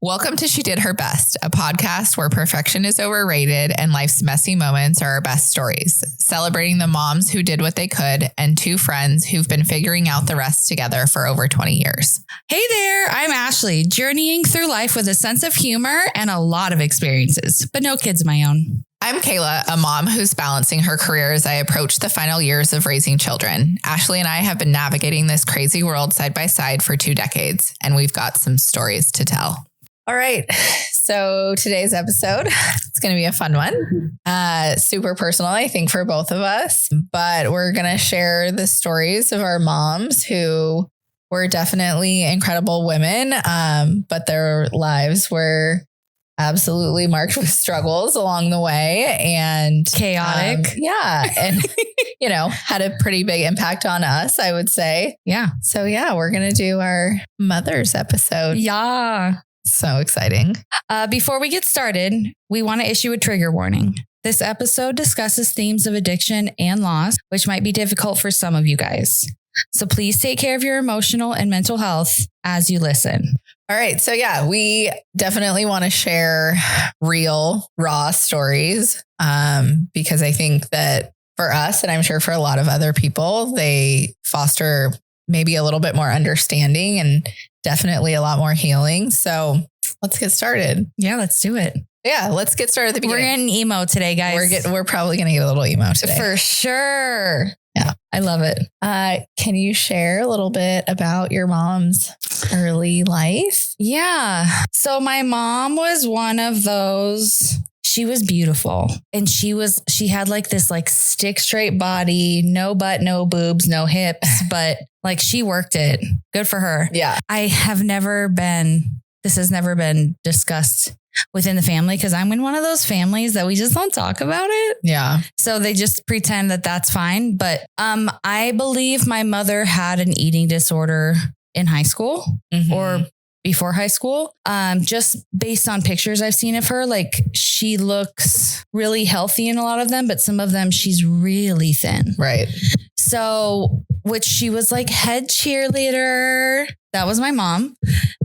Welcome to She Did Her Best, a podcast where perfection is overrated and life's messy moments are our best stories, celebrating the moms who did what they could and two friends who've been figuring out the rest together for over 20 years. Hey there, I'm Ashley, journeying through life with a sense of humor and a lot of experiences, but no kids of my own. I'm Kayla, a mom who's balancing her career as I approach the final years of raising children. Ashley and I have been navigating this crazy world side by side for 2 decades, and we've got some stories to tell. All right. So today's episode, it's going to be a fun one. Super personal, I think, for both of us, but we're going to share the stories of our moms who were definitely incredible women, but their lives were absolutely marked with struggles along the way and chaotic. And, had a pretty big impact on us, I would say. Yeah. So we're going to do our mothers episode. Yeah. So exciting. Before we get started, we want to issue a trigger warning. This episode discusses themes of addiction and loss, which might be difficult for some of you guys. So please take care of your emotional and mental health as you listen. All right. So we definitely want to share real, raw stories because I think that for us, and I'm sure for a lot of other people, they foster maybe a little bit more understanding and definitely a lot more healing. So let's get started. Yeah, let's do it. Yeah, let's get started at the beginning. We're getting emo today, guys. We're probably going to get a little emo today. For sure. Yeah. I love it. Can you share a little bit about your mom's early life? Yeah. So my mom was one of those. She was beautiful and she had like this like stick straight body, no butt, no boobs, no hips, but like she worked it. Good for her. Yeah. This has never been discussed within the family because I'm in one of those families that we just don't talk about it. Yeah. So they just pretend that that's fine. But I believe my mother had an eating disorder in high school or before high school. Just based on pictures I've seen of her, like she looks really healthy in a lot of them, but some of them she's really thin. Right. So, which she was like head cheerleader. That was my mom.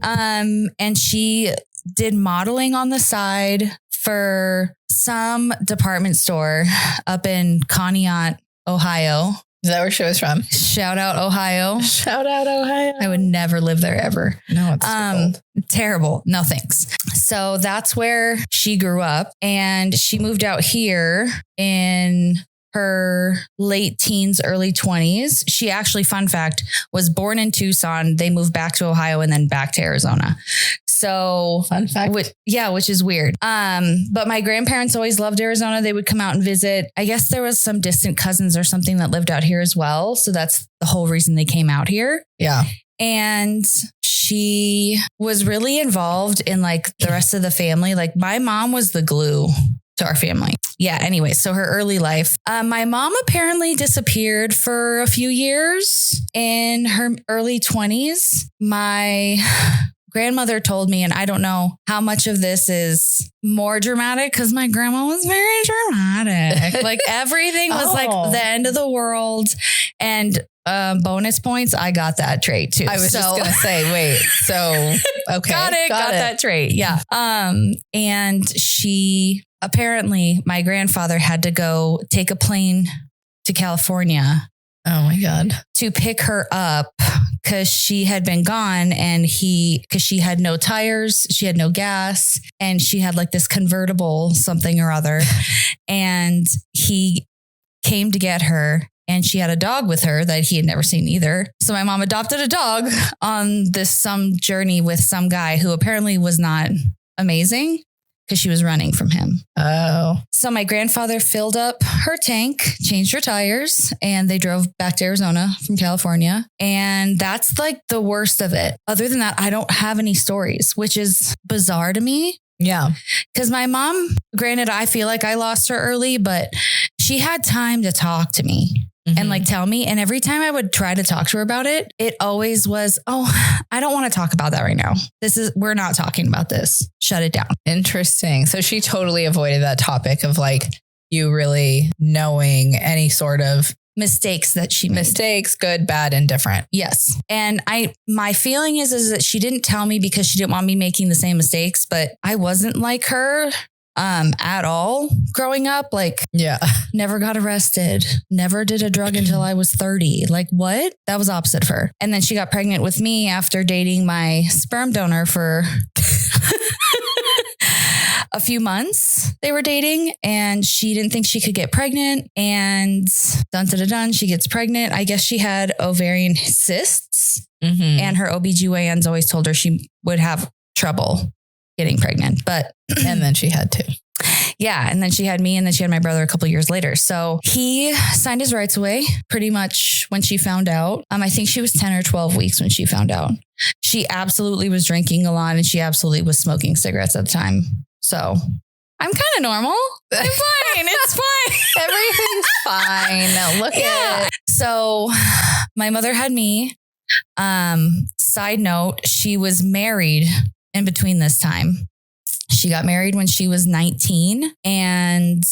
And she did modeling on the side for some department store up in Conneaut, Ohio. Is that where she was from? Shout out Ohio. Shout out Ohio. I would never live there ever. No, it's cold. Terrible. No thanks. So that's where she grew up and she moved out here in her late teens, early 20s. She actually, fun fact, was born in Tucson. They moved back to Ohio and then back to Arizona. So fun fact. Which is weird. But my grandparents always loved Arizona. They would come out and visit. I guess there was some distant cousins or something that lived out here as well. So that's the whole reason they came out here. Yeah. And she was really involved in like the rest of the family. Like my mom was the glue to our family. Yeah. Anyway, so her early life, my mom apparently disappeared for a few years in her early 20s. My grandmother told me, and I don't know how much of this is more dramatic because my grandma was very dramatic. Like everything was like the end of the world. And bonus points, I got that trait too. I was just going to say, wait, so, okay. Got that trait. Yeah. And she apparently, my grandfather had to go take a plane to California. Oh my God. To pick her up because she had been gone and because she had no tires, she had no gas, and she had like this convertible something or other. And he came to get her. And she had a dog with her that he had never seen either. So my mom adopted a dog on some journey with some guy who apparently was not amazing because she was running from him. Oh. So my grandfather filled up her tank, changed her tires, and they drove back to Arizona from California. And that's like the worst of it. Other than that, I don't have any stories, which is bizarre to me. Yeah. Because my mom, granted, I feel like I lost her early, but she had time to talk to me. And like tell me. And every time I would try to talk to her about it, it always was, oh, I don't want to talk about that right now. We're not talking about this. Shut it down. Interesting. So she totally avoided that topic of like you really knowing any sort of mistakes that she made. Mistakes, good, bad, and different. Yes. And my feeling is that she didn't tell me because she didn't want me making the same mistakes, but I wasn't like her at all growing up. Like, never got arrested, never did a drug until I was 30. Like, what? That was opposite of her. And then she got pregnant with me after dating my sperm donor for a few months. They were dating and she didn't think she could get pregnant, and dun, she gets pregnant. I guess she had ovarian cysts, and her OBGYNs always told her she would have trouble getting pregnant, but and then she had two. Yeah. And then she had me, and then she had my brother a couple of years later. So he signed his rights away pretty much when she found out. I think she was 10 or 12 weeks when she found out. She absolutely was drinking a lot, and she absolutely was smoking cigarettes at the time. So I'm kind of normal. I'm fine. It's fine. Everything's fine. Now look at it. So my mother had me. Side note, she was married in between this time. She got married when she was 19, and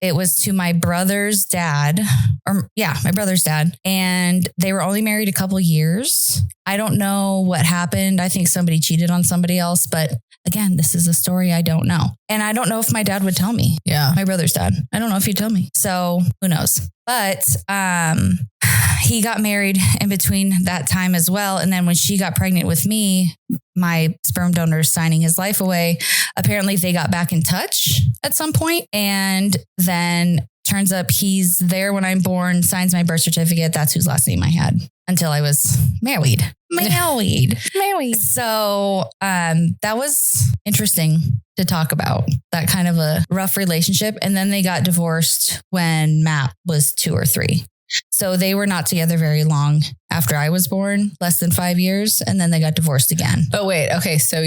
it was to my brother's dad, my brother's dad. And they were only married a couple years. I don't know what happened. I think somebody cheated on somebody else, but again, this is a story I don't know. And I don't know if my dad would tell me. Yeah. My brother's dad. I don't know if he'd tell me. So who knows? But he got married in between that time as well. And then when she got pregnant with me, my sperm donor signing his life away, apparently they got back in touch at some point. And then turns up he's there when I'm born, signs my birth certificate. That's whose last name I had until I was married. So that was interesting to talk about, that kind of a rough relationship. And then they got divorced when Matt was 2 or 3. So they were not together very long after I was born, less than 5 years. And then they got divorced again. But wait, okay. So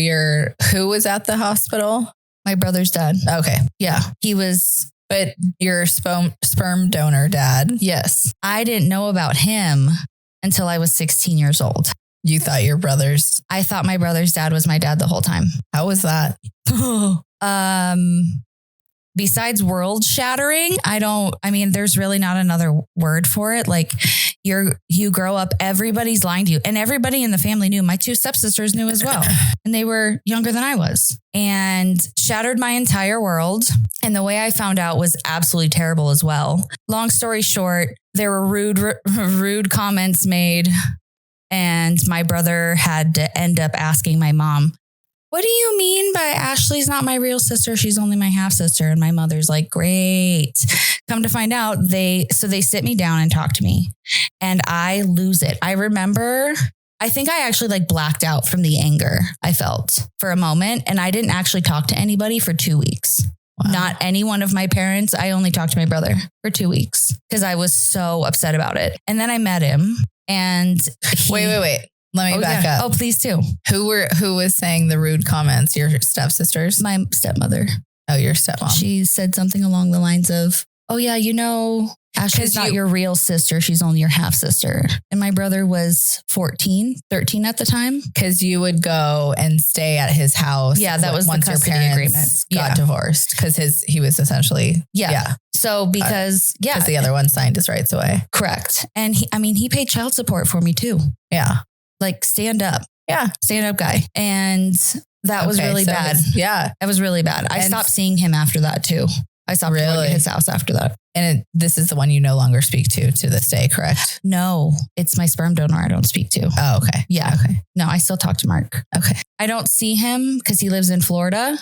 who was at the hospital? My brother's dad. Okay. Yeah. He was. But your sperm donor dad. Yes. I didn't know about him until I was 16 years old. You thought I thought my brother's dad was my dad the whole time. How was that? Besides world shattering, there's really not another word for it. Like you grow up, everybody's lying to you, and everybody in the family knew. My 2 stepsisters knew as well. And they were younger than I was, and shattered my entire world. And the way I found out was absolutely terrible as well. Long story short, there were rude comments made, and my brother had to end up asking my mom, "What do you mean by Ashley's not my real sister? She's only my half sister." And my mother's like, "Great." Come to find out, they sit me down and talk to me, and I lose it. I remember, I think I actually blacked out from the anger I felt for a moment. And I didn't actually talk to anybody for 2 weeks. Wow. Not any one of my parents. I only talked to my brother for 2 weeks because I was so upset about it. And then I met him, and wait. Let me back up. Oh, please do. Who was saying the rude comments? Your stepsisters? My stepmother. Oh, your stepmom. She said something along the lines of, "Oh yeah, Ashley's not your real sister. She's only your half sister." And my brother was 13 at the time. Because you would go and stay at his house. Yeah, that was the custody agreement. Got divorced because he was essentially. Yeah. So because the other one signed his rights away. Correct. And he paid child support for me too. Yeah. Stand up. Yeah. Stand up guy. And that was really bad. That was really bad. I stopped seeing him after that too. I stopped going to his house after that. And this is the one you no longer speak to this day, correct? No, it's my sperm donor I don't speak to. Oh, okay. Yeah. Okay. No, I still talk to Mark. Okay. I don't see him because he lives in Florida,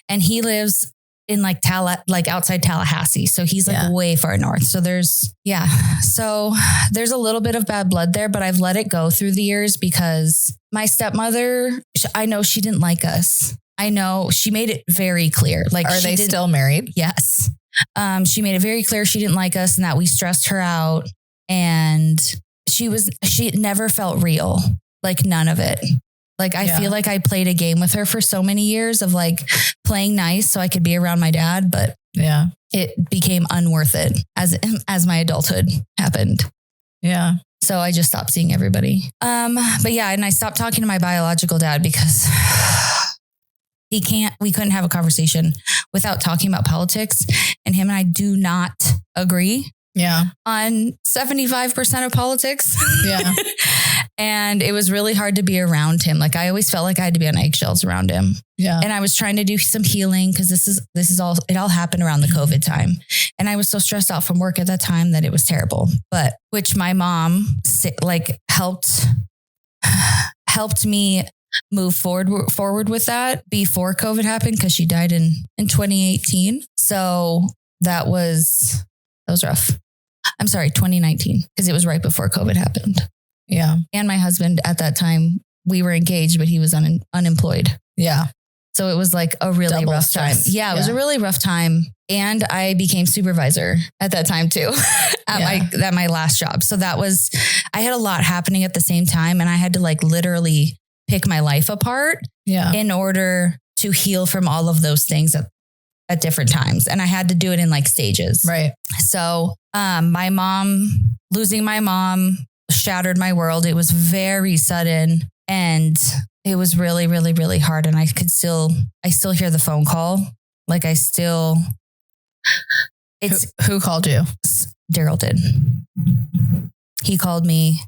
and he lives in outside Tallahassee. So he's way far north. So there's a little bit of bad blood there, but I've let it go through the years because my stepmother, I know she didn't like us. I know she made it very clear. Are they still married? Yes. She made it very clear she didn't like us and that we stressed her out, and she never felt real. None of it. I feel like I played a game with her for so many years of playing nice so I could be around my dad, but it became unworth it as my adulthood happened. Yeah. So I just stopped seeing everybody. And I stopped talking to my biological dad because we couldn't have a conversation without talking about politics, and him and I do not agree. on 75% of politics. Yeah. And it was really hard to be around him. Like I always felt like I had to be on eggshells around him. Yeah. And I was trying to do some healing because it all happened around the COVID time. And I was so stressed out from work at that time that it was terrible. But which my mom like helped me move forward with that before COVID happened because she died in 2018. So that was rough. I'm sorry, 2019, because it was right before COVID happened. Yeah. And my husband at that time, we were engaged, but he was unemployed. Yeah. So it was like a really Double rough stress. time. Yeah, it was a really rough time. And I became supervisor at that time too, at my last job. So I had a lot happening at the same time. And I had to like literally pick my life apart in order to heal from all of those things at different times. And I had to do it in like stages. Right. So losing my mom shattered my world. It was very sudden and it was really, really, really hard. And I still hear the phone call. Like who called you? Daryl did. He called me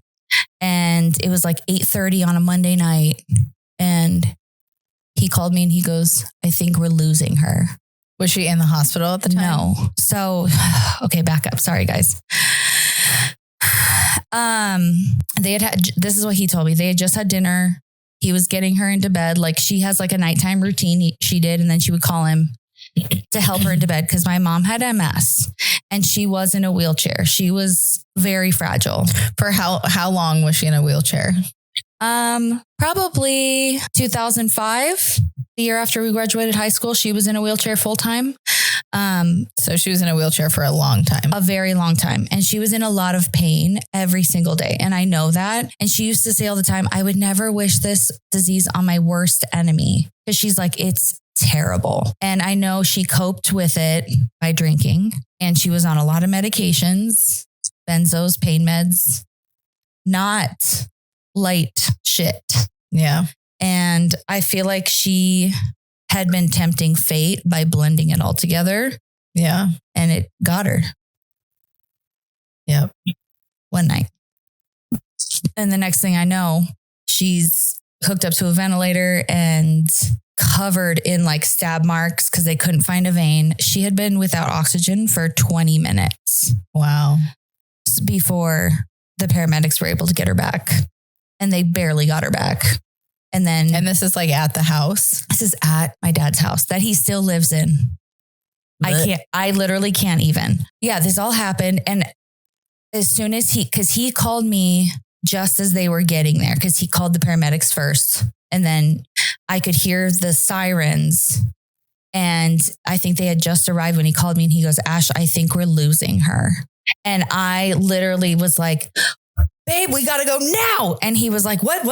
and it was like 8:30 on a Monday night. And he called me and he goes, I think we're losing her. Was she in the hospital at the time? No. So, okay, back up. Sorry, guys. This is what he told me. They had just had dinner. He was getting her into bed. Like she has like a nighttime routine she did. And then she would call him to help her into bed because my mom had MS and she was in a wheelchair. She was very fragile. For how long was she in a wheelchair? Probably 2005. The year after we graduated high school, she was in a wheelchair full time. So she was in a wheelchair for a long time. A very long time. And she was in a lot of pain every single day. And I know that. And she used to say all the time, I would never wish this disease on my worst enemy. Because she's like, it's terrible. And I know she coped with it by drinking. And she was on a lot of medications, benzos, pain meds, not light shit. Yeah. And I feel like she had been tempting fate by blending it all together. Yeah. And it got her. Yep. One night. And the next thing I know, she's hooked up to a ventilator and covered in like stab marks because they couldn't find a vein. She had been without oxygen for 20 minutes. Wow. Before the paramedics were able to get her back. And they barely got her back. And this is like at the house. This is at my dad's house that he still lives in. I literally can't even. Yeah, this all happened. And as soon as because he called me just as they were getting there, because he called the paramedics first. And then I could hear the sirens. And I think they had just arrived when he called me and he goes, Ash, I think we're losing her. And I literally was like, babe, we got to go now. And he was like, what?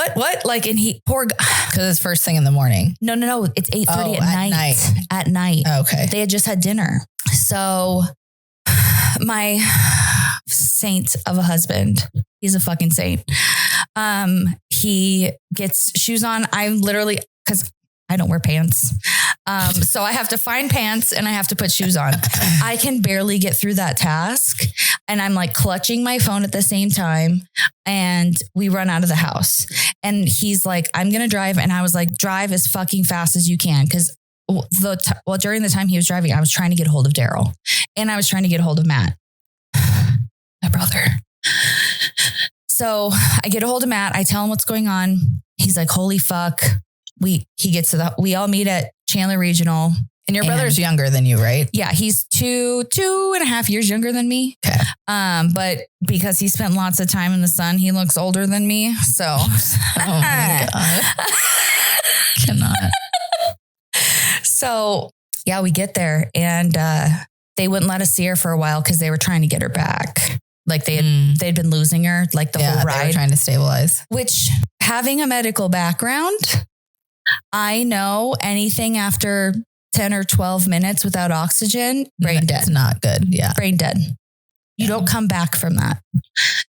Like, and because it's first thing in the morning. No. It's 8:30 at night. Okay. They had just had dinner. So my saint of a husband, he's a fucking saint. He gets shoes on. I'm literally, because I don't wear pants. So I have to find pants and I have to put shoes on. I can barely get through that task. And I'm like clutching my phone at the same time. And we run out of the house. And he's like, I'm going to drive. And I was like, drive as fucking fast as you can. Cause during the time he was driving, I was trying to get a hold of Daryl and I was trying to get a hold of Matt, my brother. So I get a hold of Matt. I tell him what's going on. He's like, holy fuck. We all meet at Chandler Regional. And your brother's younger than you, right? Yeah, he's 2.5 years younger than me. Okay. But because he spent lots of time in the sun, he looks older than me. So, oh my God. Cannot. So, yeah, we get there and they wouldn't let us see her for a while because they were trying to get her back. Like they'd been losing her like the whole ride. They were trying to stabilize. Which, having a medical background, I know anything after 10 or 12 minutes without oxygen, brain dead. It's not good. Yeah. Brain dead. You don't come back from that.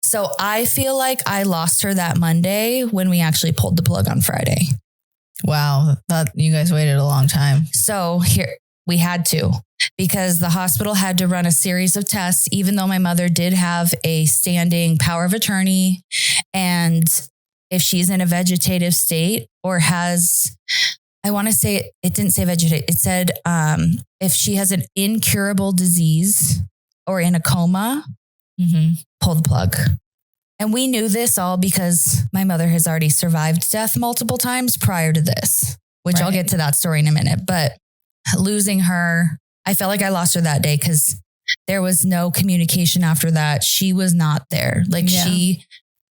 So I feel like I lost her that Monday when we actually pulled the plug on Friday. Wow. You guys waited a long time. So here, We had to, because the hospital had to run a series of tests, even though my mother did have a standing power of attorney. And if she's in a vegetative state or has, I want to say it didn't say vegetative. It said if she has an incurable disease or in a coma, pull the plug. And we knew this all because my mother has already survived death multiple times prior to this, which I'll get to that story in a minute. But losing her, I felt like I lost her that day because there was no communication after that. She was not there. Like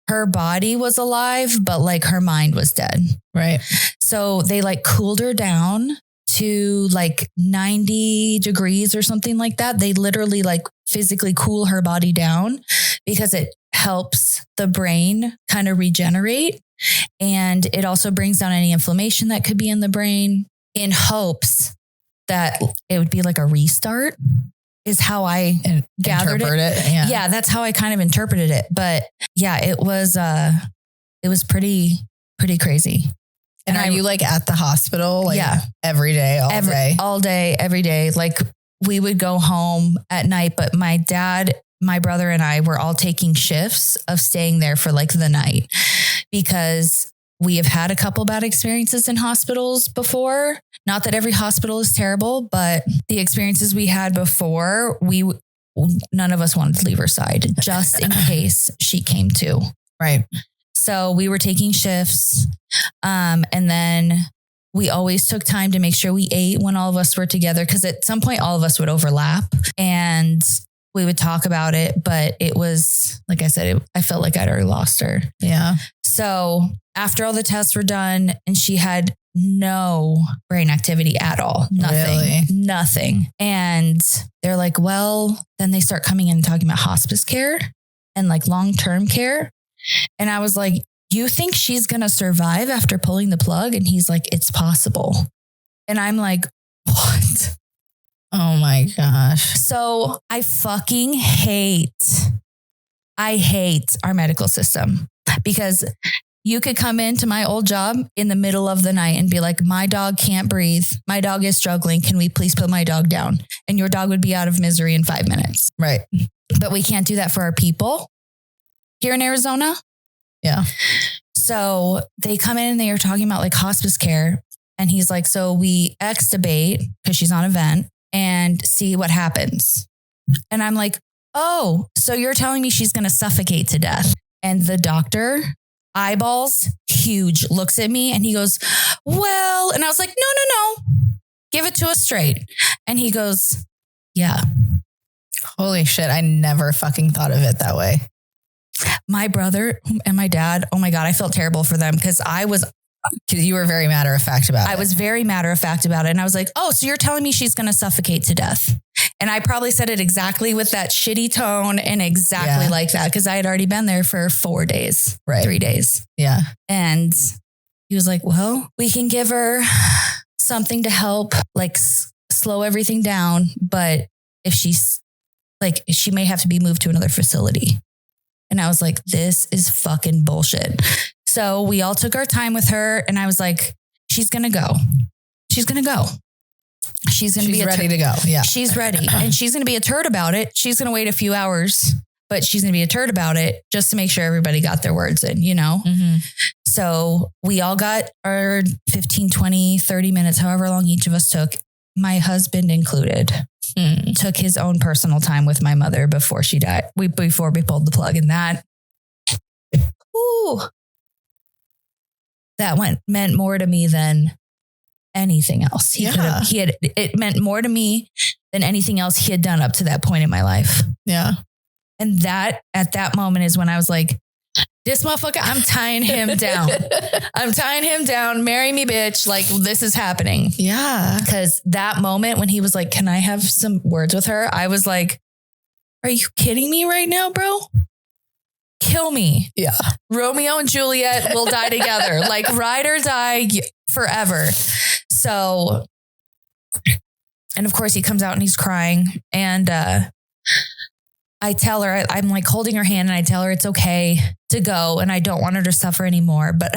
her body was alive, but like her mind was dead. Right. So they like cooled her down to like 90 degrees or something like that. They literally like physically cool her body down because it helps the brain kind of regenerate. And it also brings down any inflammation that could be in the brain, in hopes that it would be like a restart, is how I gathered it. Yeah, that's how I kind of interpreted it. But yeah, it was pretty crazy. And are you like at the hospital? Like every day, all day, every day. Like we would go home at night, but my dad, my brother and I were all taking shifts of staying there for like the night, because we have had a couple bad experiences in hospitals before. Not that every hospital is terrible, but the experiences we had before, none of us wanted to leave her side just in case she came to. Right. So we were taking shifts. And then we always took time to make sure we ate when all of us were together, because at some point all of us would overlap and we would talk about it. But it was, like I said, I felt like I'd already lost her. Yeah. So after all the tests were done and she had no brain activity at all, nothing. And they're like, well, then they start coming in and talking about hospice care and like long-term care. And I was like, you think she's going to survive after pulling the plug? And he's like, it's possible. And I'm like, what? Oh my gosh. So I fucking hate our medical system, because you could come into my old job in the middle of the night and be like, my dog can't breathe. My dog is struggling. Can we please put my dog down? And your dog would be out of misery in 5 minutes. Right. But we can't do that for our people here in Arizona. Yeah. So they come in and they are talking about like hospice care. And he's like, so we extubate, because she's on a vent, and see what happens. And I'm like, oh, so you're telling me she's going to suffocate to death? And the doctor, eyeballs huge, looks at me and he goes, well, and I was like, no, give it to us straight. And he goes, yeah. Holy shit. I never fucking thought of it that way. My brother and my dad, oh my God, I felt terrible for them, because you were very matter of fact about it. I was very matter of fact about it. And I was like, oh, so you're telling me she's going to suffocate to death? And I probably said it exactly with that shitty tone and exactly like that, because I had already been there for 4 days, 3 days. Yeah. And he was like, well, we can give her something to help like slow everything down. But if she's like, she may have to be moved to another facility. And I was like, this is fucking bullshit. So we all took our time with her. And I was like, she's going to go. She's going to go. She's ready to go. Yeah. She's ready. And she's going to be a turd about it. She's going to wait a few hours, but she's going to be a turd about it just to make sure everybody got their words in, you know? Mm-hmm. So we all got our 15, 20, 30 minutes, however long each of us took. My husband included. Took his own personal time with my mother before she died. Before we pulled the plug, and that meant more to me than anything else. It meant more to me than anything else he had done up to that point in my life. Yeah. And that at that moment is when I was like, this motherfucker, I'm tying him down. I'm tying him down. Marry me, bitch. Like, this is happening. Yeah. Because that moment when he was like, can I have some words with her? I was like, are you kidding me right now, bro? Kill me. Yeah. Romeo and Juliet will die together. Like, ride or die forever. So, and of course he comes out and he's crying. And I tell her, I'm like holding her hand and I tell her it's okay to go and I don't want her to suffer anymore. But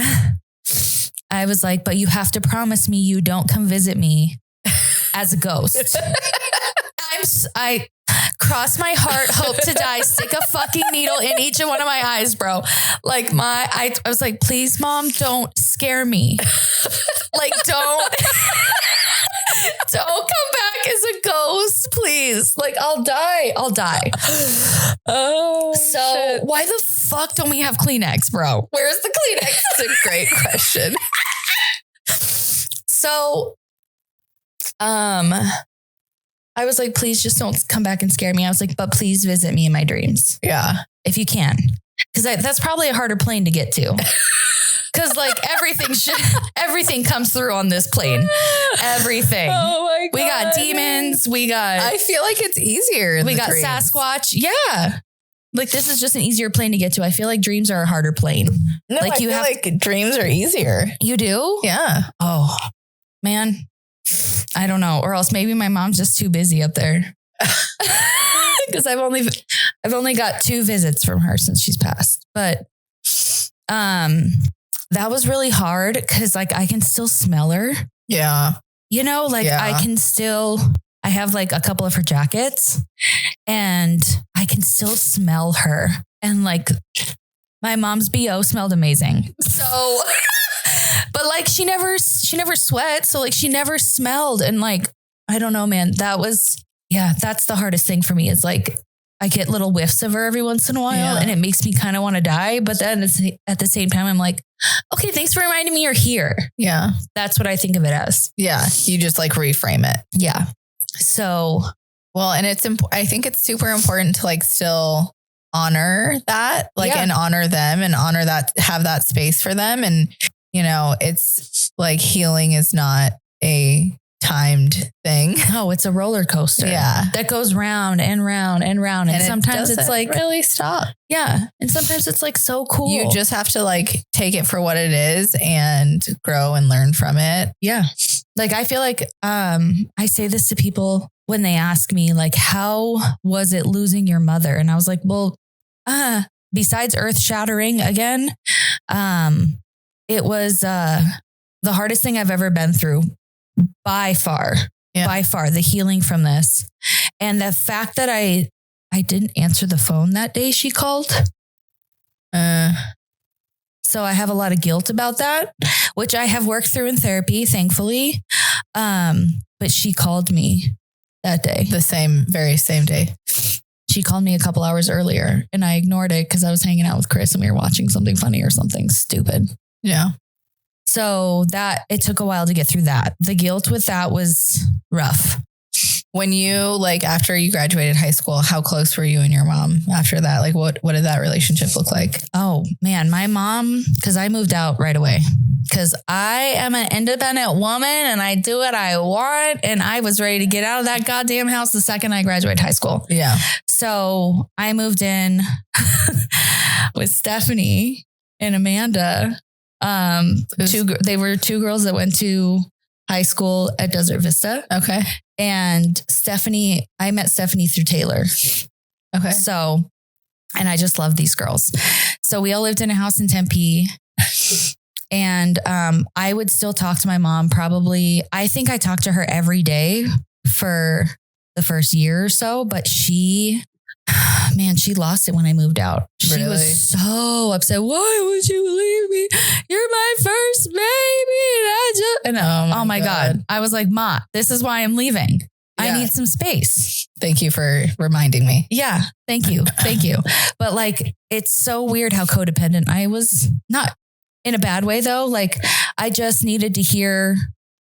I was like, but you have to promise me you don't come visit me as a ghost. I cross my heart, hope to die, stick a fucking needle in each one of my eyes, bro. Like I was like, please, mom, don't scare me. Like, don't come back as a ghost, please. Like, I'll die. Oh, so shit. why the fuck don't we have Kleenex, bro? Where's the Kleenex? It's a great question. So, I was like, please just don't come back and scare me. I was like, but please visit me in my dreams. Yeah. If you can. Because that's probably a harder plane to get to. Because like everything comes through on this plane. Everything. Oh my God. We got demons. I feel like it's easier. We got dreams. Sasquatch. Yeah. Like this is just an easier plane to get to. I feel like dreams are a harder plane. No, like I feel like dreams are easier. You do? Yeah. Oh, man. I don't know. Or else maybe my mom's just too busy up there. Because I've only got 2 visits from her since she's passed. But that was really hard because like I can still smell her. Yeah. You know, like I have like a couple of her jackets and I can still smell her. And like my mom's BO smelled amazing. So but like she never sweat. So like she never smelled. And like, I don't know, man, that's the hardest thing for me is like, I get little whiffs of her every once in a while and it makes me kind of want to die. But then at the same time, I'm like, okay, thanks for reminding me you're here. Yeah. That's what I think of it as. Yeah. You just like reframe it. Yeah. So. Well, and I think it's super important to like still honor that, like, and honor them and honor that, have that space for them. And, you know, it's like healing is not a timed thing. Oh, it's a roller coaster. Yeah. That goes round and round and round. And sometimes it's like really stop. Yeah. And sometimes it's like so cool. You just have to like take it for what it is and grow and learn from it. Yeah. Like I feel like I say this to people when they ask me like, how was it losing your mother? And I was like, well, besides earth shattering again, it was the hardest thing I've ever been through by far, the healing from this. And the fact that I didn't answer the phone that day she called. So I have a lot of guilt about that, which I have worked through in therapy, thankfully. But she called me that day. The very same day. She called me a couple hours earlier and I ignored it because I was hanging out with Chris and we were watching something funny or something stupid. Yeah. So it took a while to get through that. The guilt with that was rough. When you like, after you graduated high school, how close were you and your mom after that? Like what did that relationship look like? Oh man, my mom, cause I moved out right away cause I am an independent woman and I do what I want. And I was ready to get out of that goddamn house the second I graduated high school. Yeah. So I moved in with Stephanie and Amanda. They were 2 girls that went to high school at Desert Vista. Okay. And I met Stephanie through Taylor. Okay. So, and I just love these girls. So we all lived in a house in Tempe. And I would still talk to my mom I think I talked to her every day for the first year or so, but she lost it when I moved out. She was so upset. Why would you leave me? You're my first baby. And oh my God. I was like, Ma, this is why I'm leaving. Yeah. I need some space. Thank you for reminding me. Yeah. Thank you. Thank you. But like, it's so weird how codependent I was. Not in a bad way though. Like I just needed to hear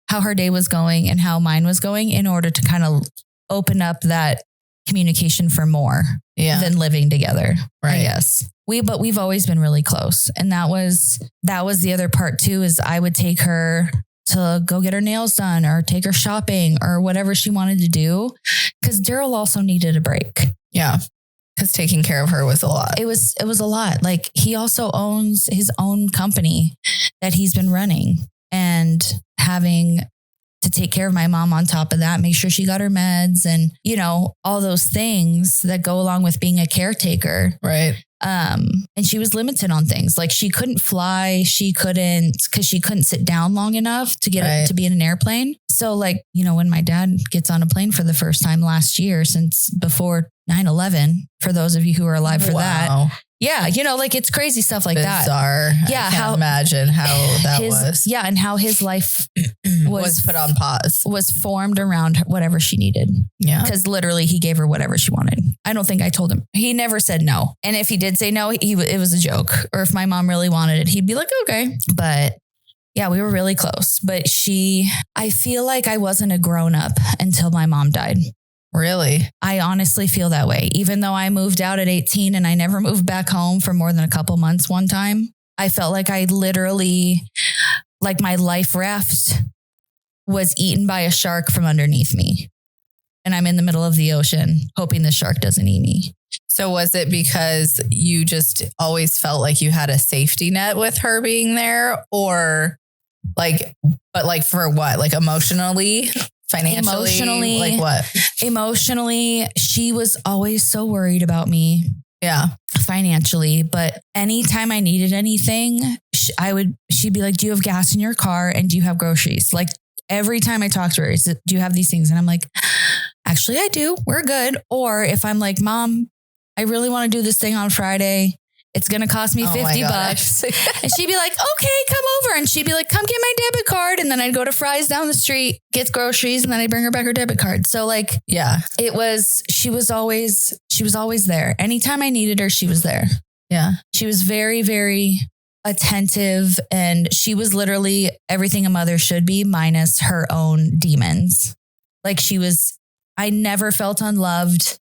how her day was going and how mine was going in order to kind of open up that communication for more than living together. Right. I guess but we've always been really close. And that was the other part too, is I would take her to go get her nails done or take her shopping or whatever she wanted to do. Cause Daryl also needed a break. Yeah. Cause taking care of her was a lot. It was a lot. Like he also owns his own company that he's been running and having to take care of my mom on top of that, make sure she got her meds and, you know, all those things that go along with being a caretaker. Right. And she was limited on things. Like she couldn't fly. Because she couldn't sit down long enough to get to be in an airplane. So like, when my dad gets on a plane for the first time last year, since before 9/11, for those of you who are alive for that. Yeah. Like it's crazy stuff like Bizarre. that. Yeah. I can't imagine how that was. Yeah. And how his life was put on pause. Was formed around whatever she needed. Yeah. Because literally he gave her whatever she wanted. I don't think I told him. He never said no. And if he did say no, it was a joke. Or if my mom really wanted it, he'd be like, okay. But yeah, we were really close. But I feel like I wasn't a grown up until my mom died. Really? I honestly feel that way. Even though I moved out at 18 and I never moved back home for more than a couple months one time, I felt like I literally, like my life raft was eaten by a shark from underneath me. And I'm in the middle of the ocean hoping the shark doesn't eat me. So was it because you just always felt like you had a safety net with her being there, or but for what? Like emotionally? Financially, like what? Emotionally, she was always so worried about me. Yeah. Financially. But anytime I needed anything, she'd be like, do you have gas in your car? And do you have groceries? Like every time I talk to her, do you have these things? And I'm like, actually I do. We're good. Or if I'm like, Mom, I really want to do this thing on Friday. It's going to cost me $50. And she'd be like, okay, come over. And she'd be like, come get my debit card. And then I'd go to Fry's down the street, get groceries. And then I'd bring her back her debit card. So like, yeah, she was always there. Anytime I needed her, she was there. Yeah. She was very, very attentive. And she was literally everything a mother should be, minus her own demons. Like I never felt unloved.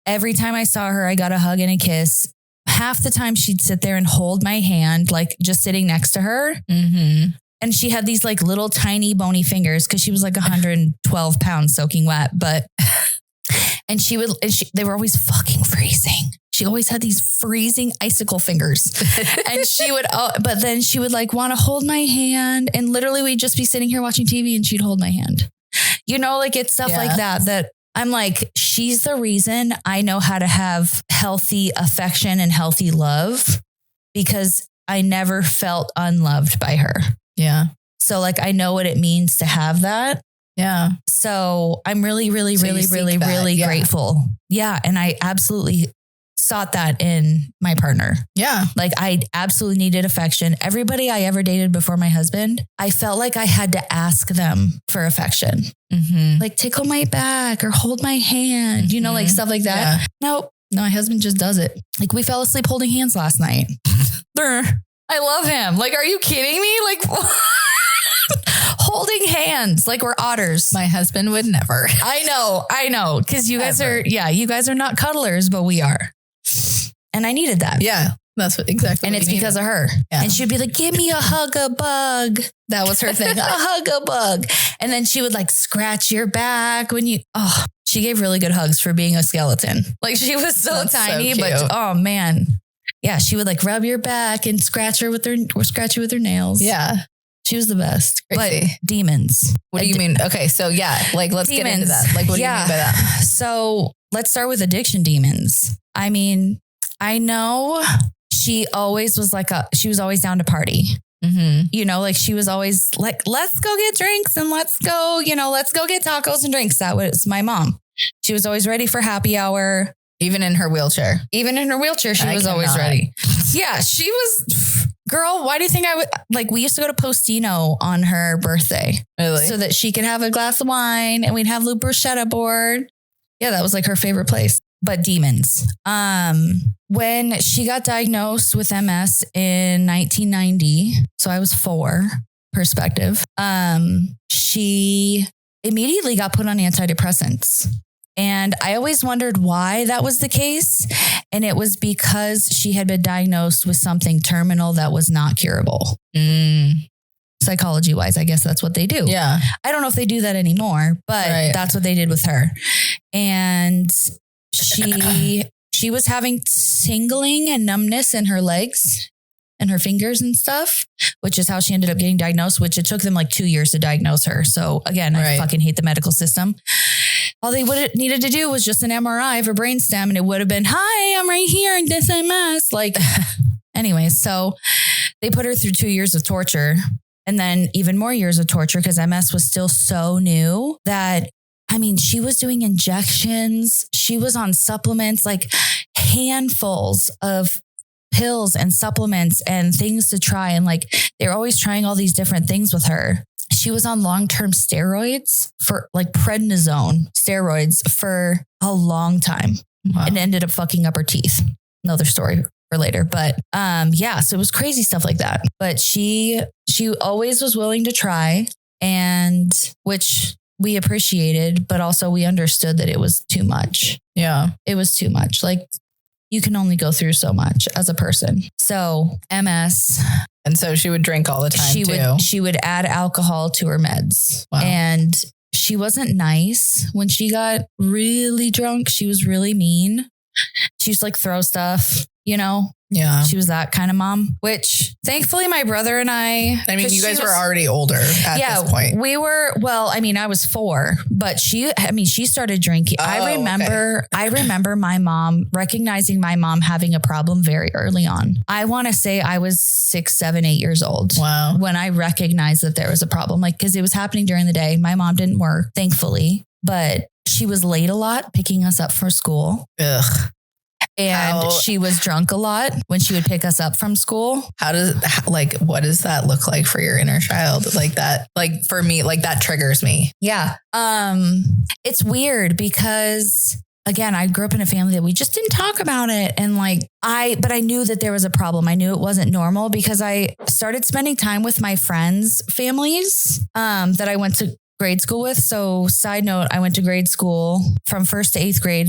Every time I saw her, I got a hug and a kiss. Half the time she'd sit there and hold my hand, like just sitting next to her. Mm-hmm. And she had these like little tiny bony fingers because she was like 112 pounds soaking wet. They were always fucking freezing. She always had these freezing icicle fingers. And but then she would like want to hold my hand. And literally we'd just be sitting here watching TV and she'd hold my hand. Like it's stuff like that I'm like, she's the reason I know how to have healthy affection and healthy love, because I never felt unloved by her. Yeah. So like, I know what it means to have that. Yeah. So I'm really, really, really, really, really grateful. Yeah. And I absolutely sought that in my partner. Yeah. Like I absolutely needed affection. Everybody I ever dated before my husband, I felt like I had to ask them for affection. Mm-hmm. Like tickle my back or hold my hand, like stuff like that. Yeah. No, my husband just does it. Like we fell asleep holding hands last night. I love him. Like, are you kidding me? Like holding hands like we're otters. My husband would never. I know. Cause you guys you guys are not cuddlers, but we are. And I needed that. Yeah. That's exactly. And it's because of her. Yeah. And she'd be like, give me a hug a bug. That was her thing. A hug a bug. And then she would like scratch your back when she gave really good hugs for being a skeleton. Like she was so tiny, but oh man. Yeah. She would like rub your back and scratch you with her nails. Yeah. She was the best. Crazy. But demons. What do you mean? Okay. So yeah, like let's get into that. Like what do you mean by that? So let's start with addiction demons. I mean, I know she always was she was always down to party. Mm-hmm. Like she was always like, let's go get drinks and let's go get tacos and drinks. That was my mom. She was always ready for happy hour. Even in her wheelchair. She was always ready. Yeah, she was, girl, why do you think I would, like, we used to go to Postino on her birthday. Really? So that she could have a glass of wine and we'd have La Bruschetta board. Yeah, that was like her favorite place. But demons. When she got diagnosed with MS in 1990, so I was 4, perspective, she immediately got put on antidepressants. And I always wondered why that was the case. And it was because she had been diagnosed with something terminal that was not curable. Psychology wise, I guess that's what they do. Yeah. I don't know if they do that anymore, but that's what they did with her. And she was having tingling and numbness in her legs and her fingers and stuff, which is how she ended up getting diagnosed, which it took them like 2 years to diagnose her. So again, I fucking hate the medical system. all they would have needed to do was just an MRI for brainstem, and it would have been, hi, I'm right here in this MS. Like, anyways, so they put her through 2 years of torture, and then even more years of torture because MS was still so new that, I mean, she was doing injections. She was on supplements, like handfuls of pills and supplements and things to try. And like, they're always trying all these different things with her. She was on long-term steroids for like prednisone steroids for a long time. Wow. And ended up fucking up her teeth. Another story for later. But yeah, so it was crazy stuff like that. But she always was willing to try, and which we appreciated, but also we understood that it was too much. Yeah. It was too much. Like, you can only go through so much as a person. So MS. And so she would drink all the time She would add alcohol to her meds. Wow. And she wasn't nice when she got really drunk. She was really mean. She used to like throw stuff, you know? Yeah. She was that kind of mom, which thankfully my brother and I mean, you guys were already older at this point. We were, well, I mean, I was 4, but she started drinking. I remember my mom, recognizing my mom having a problem very early on. I want to say I was 6, 7, 8 years old. Wow. When I recognized that there was a problem, like, cause it was happening during the day. My mom didn't work, thankfully, but she was late a lot picking us up for school. Ugh. And she was drunk a lot when she would pick us up from school. What does that look like for your inner child? Like that, like for me, like that triggers me. Yeah. It's weird because, again, I grew up in a family that we just didn't talk about it. And but I knew that there was a problem. I knew it wasn't normal because I started spending time with my friends' families, that I went to grade school with. So side note, I went to grade school from 1st to 8th grade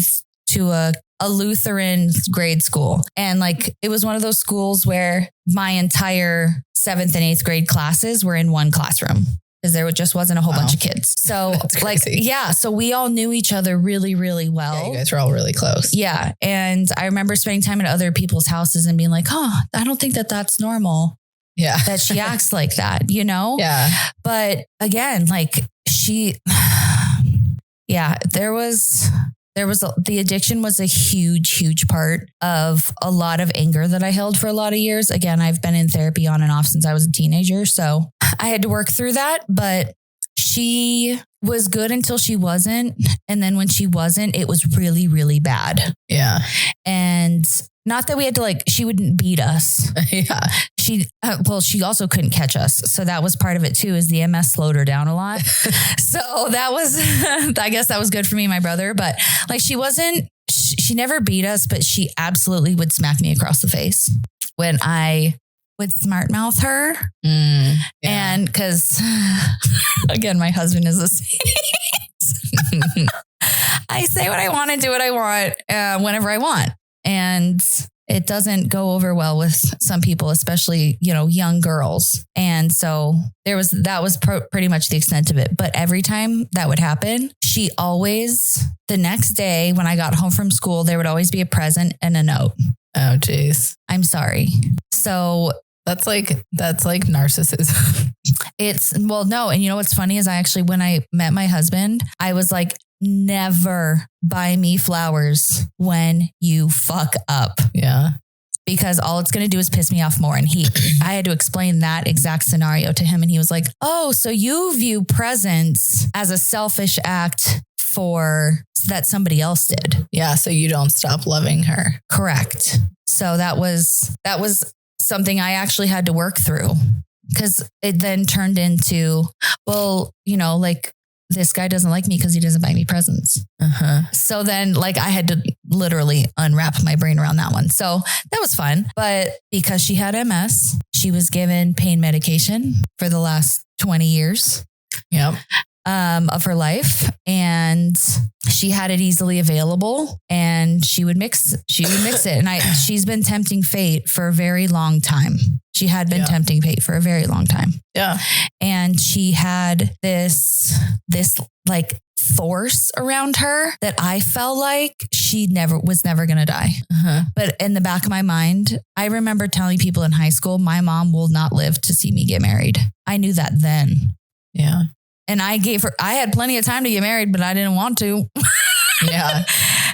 to a Lutheran grade school. And like, it was one of those schools where my entire 7th and 8th grade classes were in one classroom because there just wasn't a whole bunch of kids. So like, yeah. So we all knew each other really, really well. Yeah, you guys were all really close. Yeah. And I remember spending time at other people's houses and being like, I don't think that that's normal. Yeah. That she acts like that, you know? Yeah. But again, like the addiction was a huge, huge part of a lot of anger that I held for a lot of years. Again, I've been in therapy on and off since I was a teenager. So I had to work through that, but she was good until she wasn't. And then when she wasn't, it was really, really bad. Yeah. And not that we had to she wouldn't beat us. Yeah. She also couldn't catch us. So that was part of it too, is the MS slowed her down a lot. So that was, I guess that was good for me and my brother, but like she never beat us, but she absolutely would smack me across the face when I would smart mouth her. Yeah. And cause again, my husband is the same. I say what I want and do what I want, whenever I want. And it doesn't go over well with some people, especially, young girls. And so that was pretty much the extent of it. But every time that would happen, she always, the next day when I got home from school, there would always be a present and a note. Oh, geez. I'm sorry. So that's like narcissism. No. And you know what's funny is when I met my husband, I was like, never buy me flowers when you fuck up. Yeah. Because all it's going to do is piss me off more. And I had to explain that exact scenario to him. And he was like, oh, so you view presents as a selfish act that somebody else did. Yeah. So you don't stop loving her. Correct. So that was something I actually had to work through, because it then turned into, this guy doesn't like me because he doesn't buy me presents. Uh-huh. So then I had to literally unwrap my brain around that one. So that was fun. But because she had MS, she was given pain medication for the last 20 years. Yep. Of her life, and she had it easily available, and she would mix it. And she's been tempting fate for a very long time. She had been tempting fate for a very long time. Yeah. And she had this force around her that I felt like she was never going to die. Uh-huh. But in the back of my mind, I remember telling people in high school, my mom will not live to see me get married. I knew that then. Yeah. And I had plenty of time to get married, but I didn't want to. Yeah.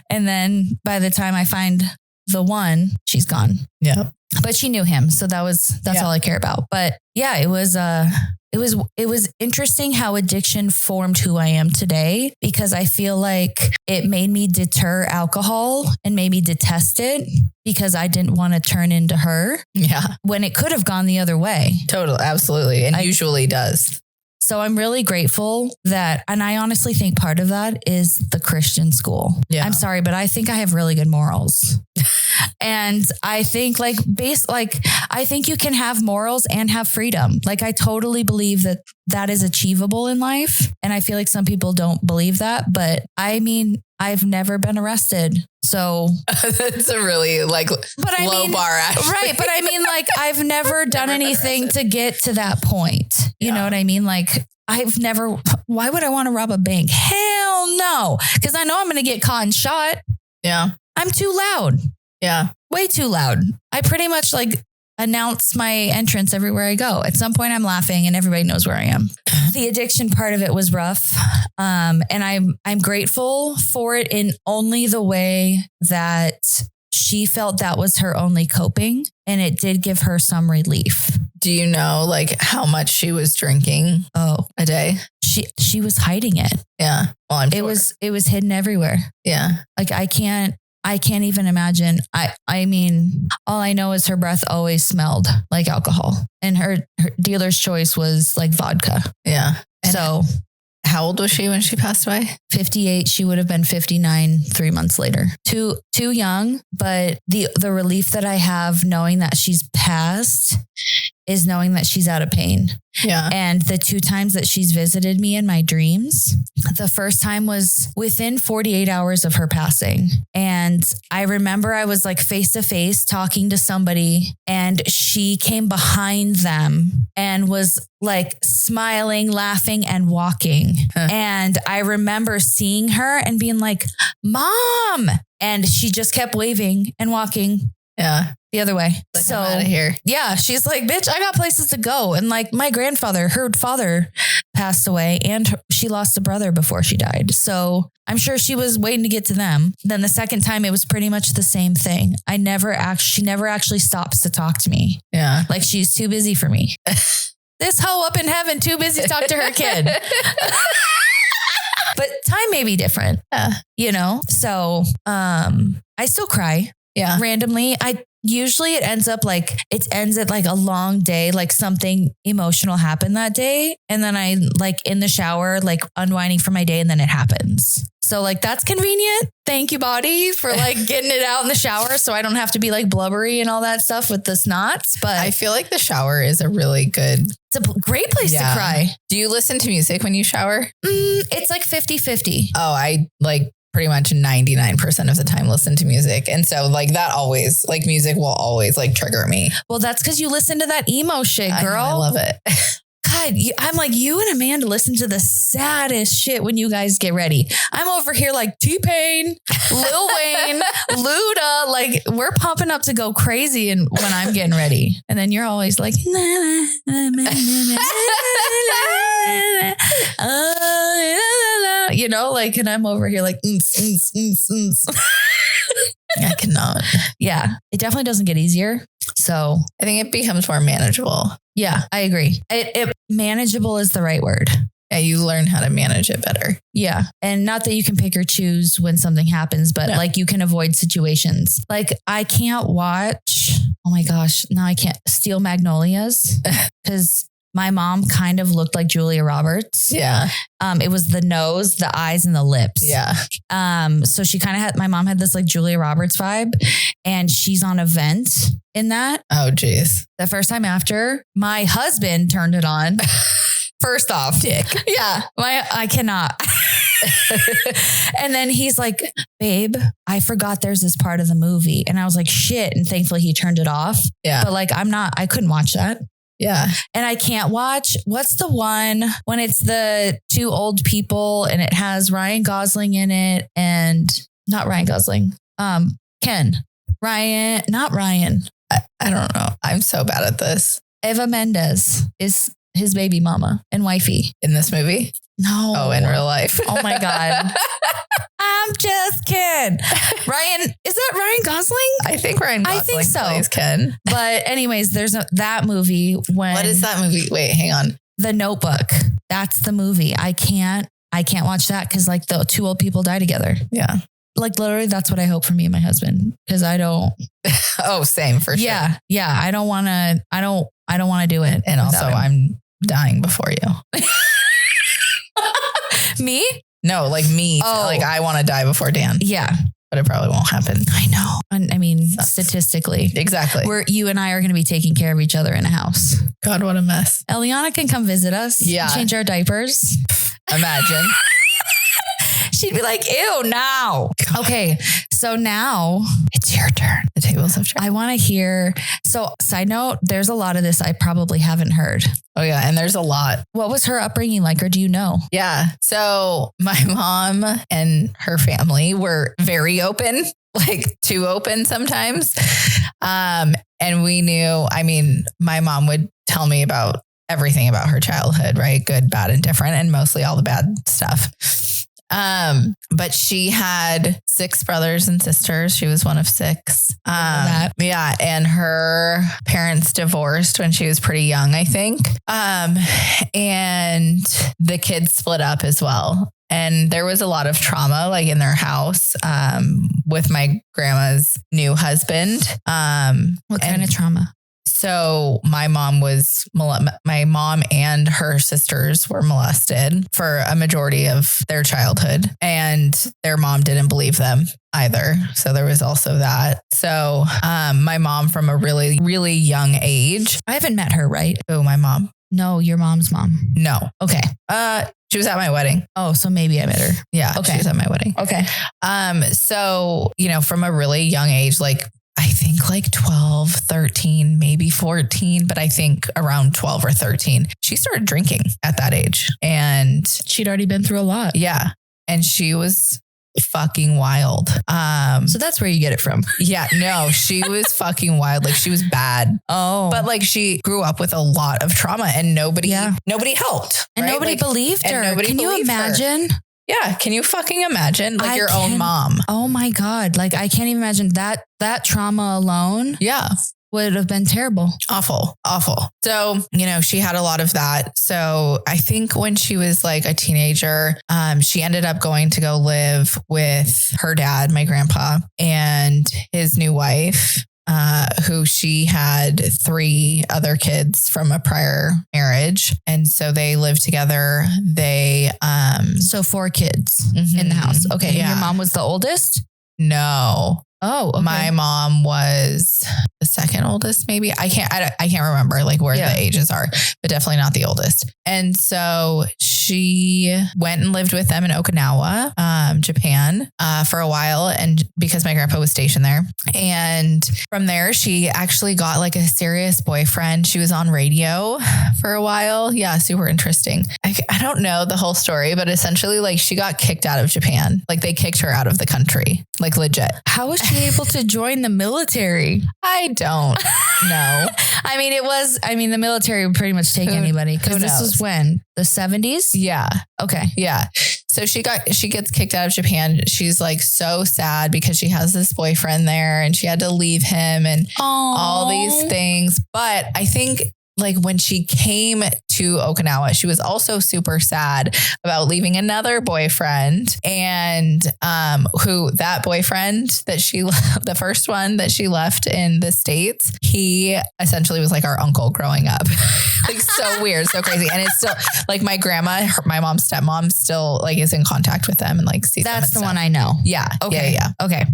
And then by the time I find the one, she's gone. Yeah. But she knew him. So that's all I care about. But yeah, it was interesting how addiction formed who I am today, because I feel like it made me deter alcohol and made me detest it because I didn't want to turn into her. Yeah. When it could have gone the other way. Totally. Absolutely. And usually does. So I'm really grateful that, and I honestly think part of that is the Christian school. Yeah. I'm sorry, but I think I have really good morals. And I think I think you can have morals and have freedom. Like I totally believe that is achievable in life. And I feel like some people don't believe that, but I mean, I've never been arrested. So that's a really low bar, actually. Right. But I mean, I've never done anything to get to that point. You know what I mean? Why would I want to rob a bank? Hell no. Because I know I'm going to get caught and shot. Yeah. I'm too loud. Yeah. Way too loud. I pretty much announce my entrance everywhere I go. At some point I'm laughing and everybody knows where I am. The addiction part of it was rough. And I'm grateful for it in only the way that she felt that was her only coping, and it did give her some relief. Do you know how much she was drinking a day? She was hiding it. Yeah. Well, I'm sure. It was hidden everywhere. Yeah. I can't even imagine. I mean, all I know is her breath always smelled like alcohol, and her dealer's choice was vodka. Yeah. And so how old was she when she passed away? 58. She would have been 59 3 months later. Too young, but the relief that I have knowing that she's passed is knowing that she's out of pain. Yeah. And the 2 times that she's visited me in my dreams, the first time was within 48 hours of her passing. And I remember I was face to face talking to somebody, and she came behind them and was smiling, laughing, and walking. Huh. And I remember seeing her and being like, Mom. And she just kept waving and walking. Yeah. The other way. So I'm out of here. Yeah. She's like, bitch, I got places to go. And my grandfather, her father passed away, and she lost a brother before she died. So I'm sure she was waiting to get to them. Then the second time it was pretty much the same thing. She never actually stops to talk to me. Yeah. She's too busy for me. This hoe up in heaven, too busy to talk to her kid. But time may be different, So, I still cry. Yeah. Randomly. Usually it ends up it ends at a long day, something emotional happened that day. And then I in the shower, unwinding from my day, and then it happens. So that's convenient. Thank you, body, for getting it out in the shower. So I don't have to be blubbery and all that stuff with the snots. But I feel like the shower is a really good. It's a great place to cry. Do you listen to music when you shower? It's 50-50. Oh, I pretty much 99% of the time listen to music. And so that always music will always trigger me. Well, that's because you listen to that emo shit, girl. I love it. God, I'm you and Amanda listen to the saddest shit when you guys get ready. I'm over here T-Pain, Lil Wayne, Luda, we're pumping up to go crazy and when I'm getting ready. And then you're always and I'm over here I cannot. Yeah, it definitely doesn't get easier. So I think it becomes more manageable. Yeah, I agree. It manageable is the right word. Yeah, you learn how to manage it better. Yeah. And not that you can pick or choose when something happens, but you can avoid situations. I can't watch, oh my gosh, now I can't, Steel Magnolias, because my mom kind of looked like Julia Roberts. Yeah. It was the nose, the eyes, and the lips. Yeah. So she kind of my mom had this Julia Roberts vibe, and she's on a vent in that. Oh, geez. The first time after, my husband turned it on. First off. Dick. Yeah. I cannot. And then he's like, babe, I forgot there's this part of the movie. And I was like, shit. And thankfully he turned it off. Yeah. But I couldn't watch that. Yeah. And I can't watch, what's the one when it's the 2 old people and it has Ryan Gosling in it, and not Ryan Gosling. Ken. Ryan, not Ryan. I don't know. I'm so bad at this. Eva Mendes is his baby mama and wifey. In this movie? No. Oh, in real life. Oh my God. I'm just Ken. Ryan, is that Ryan Gosling? I think Ryan Gosling plays Ken. But anyways, there's that movie when... What is that movie? Wait, hang on. The Notebook. That's the movie. I can't watch that because like the two old people die together. Yeah. Like literally that's what I hope for me and my husband. Because I don't... Oh, same for sure. Yeah. Yeah. I don't want to do it. And also I'm dying before you. Me? No, like me. Oh. Like I want to die before Dan. Yeah. But it probably won't happen. I know. I mean, statistically. Exactly. You and I are going to be taking care of each other in a house. God, what a mess. Eliana can come visit us. Yeah. Change our diapers. Imagine. She'd be like, ew, now. Okay. So now it's your turn. The tables have turned. I want to hear. So side note, there's a lot of this I probably haven't heard. Oh yeah. And there's a lot. What was her upbringing like, or do you know? Yeah. So my mom and her family were very open, like too open sometimes. And we knew, I mean, my mom would tell me about everything about her childhood, right? Good, bad, and different, and mostly all the bad stuff. But she had 6 brothers and sisters. She was one of 6. Yeah. And her parents divorced when she was pretty young, I think. And the kids split up as well. And there was a lot of trauma like in their house, with my grandma's new husband. What kind of trauma? So my mom and her sisters were molested for a majority of their childhood, and their mom didn't believe them either. So there was also that. So my mom from a really, really young age. I haven't met her, right? Oh, my mom. No, your mom's mom. No. Okay. She was at my wedding. Oh, so maybe I met her. Yeah. Okay. She was at my wedding. Okay. So, from a really young age, like I think like 12, 13, maybe 14, but I think around 12 or 13, she started drinking at that age. And she'd already been through a lot. Yeah. And she was fucking wild. So that's where you get it from. Yeah, no, she was fucking wild. Like she was bad. Oh, but like she grew up with a lot of trauma and nobody helped. And right? nobody believed her. Can you imagine? Her. Yeah. Can you fucking imagine like your own mom? Oh my God. Like I can't even imagine that trauma alone. Yeah. Would have been terrible. Awful. So, she had a lot of that. So I think when she was like a teenager, she ended up going to go live with her dad, my grandpa, and his new wife, who she had 3 other kids from a prior marriage. And so they lived together. So 4 kids in the house. Okay. Yeah. And your mom was the oldest? No. Oh, okay. My mom was the second oldest, maybe. I can't remember like where the ages are, but definitely not the oldest. And so she went and lived with them in Okinawa, Japan, for a while. And because my grandpa was stationed there. And from there, she actually got like a serious boyfriend. She was on radio for a while. Yeah. Super interesting. I don't know the whole story, but essentially like she got kicked out of Japan. Like they kicked her out of the country, like legit. How was she able to join the military? I don't know. The military would pretty much take anybody because this was when? The 70s? Yeah. Okay. Yeah. So she gets kicked out of Japan. She's like so sad because she has this boyfriend there and she had to leave him and all these things. But I think like when she came to Okinawa, she was also super sad about leaving another boyfriend, and who that boyfriend that the first one that she left in the States, he essentially was like our uncle growing up. Like so weird, so crazy. And it's still like my grandma, my mom's stepmom still like is in contact with them and like sees them. That's the one I know. Yeah. Okay. Yeah. Okay.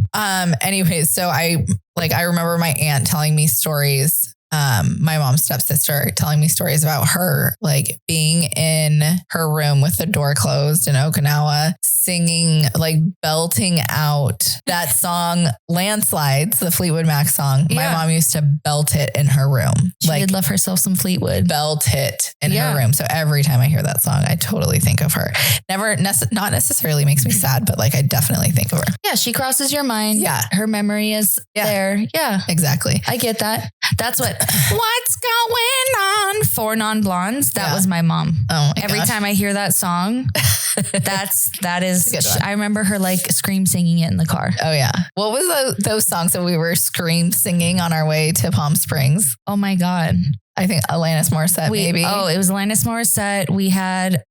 Anyways, so I remember my aunt telling me stories. My mom's stepsister telling me stories about her like being in her room with the door closed in Okinawa, singing, like belting out that song Landslides, the Fleetwood Mac song. Yeah. My mom used to belt it in her room. She did love herself some Fleetwood. Belt it in her room. So every time I hear that song, I totally think of her. Not necessarily makes me sad, but like I definitely think of her. Yeah, she crosses your mind. Yeah. Her memory is there. Yeah. Exactly. I get that. That's what What's going on? 4 Non-Blondes. That was my mom. Oh my Every time I hear that song, that is, I remember her like scream singing it in the car. Oh yeah. What was those songs that we were scream singing on our way to Palm Springs? Oh my God. I think Alanis Morissette, maybe. Oh, it was Alanis Morissette. We had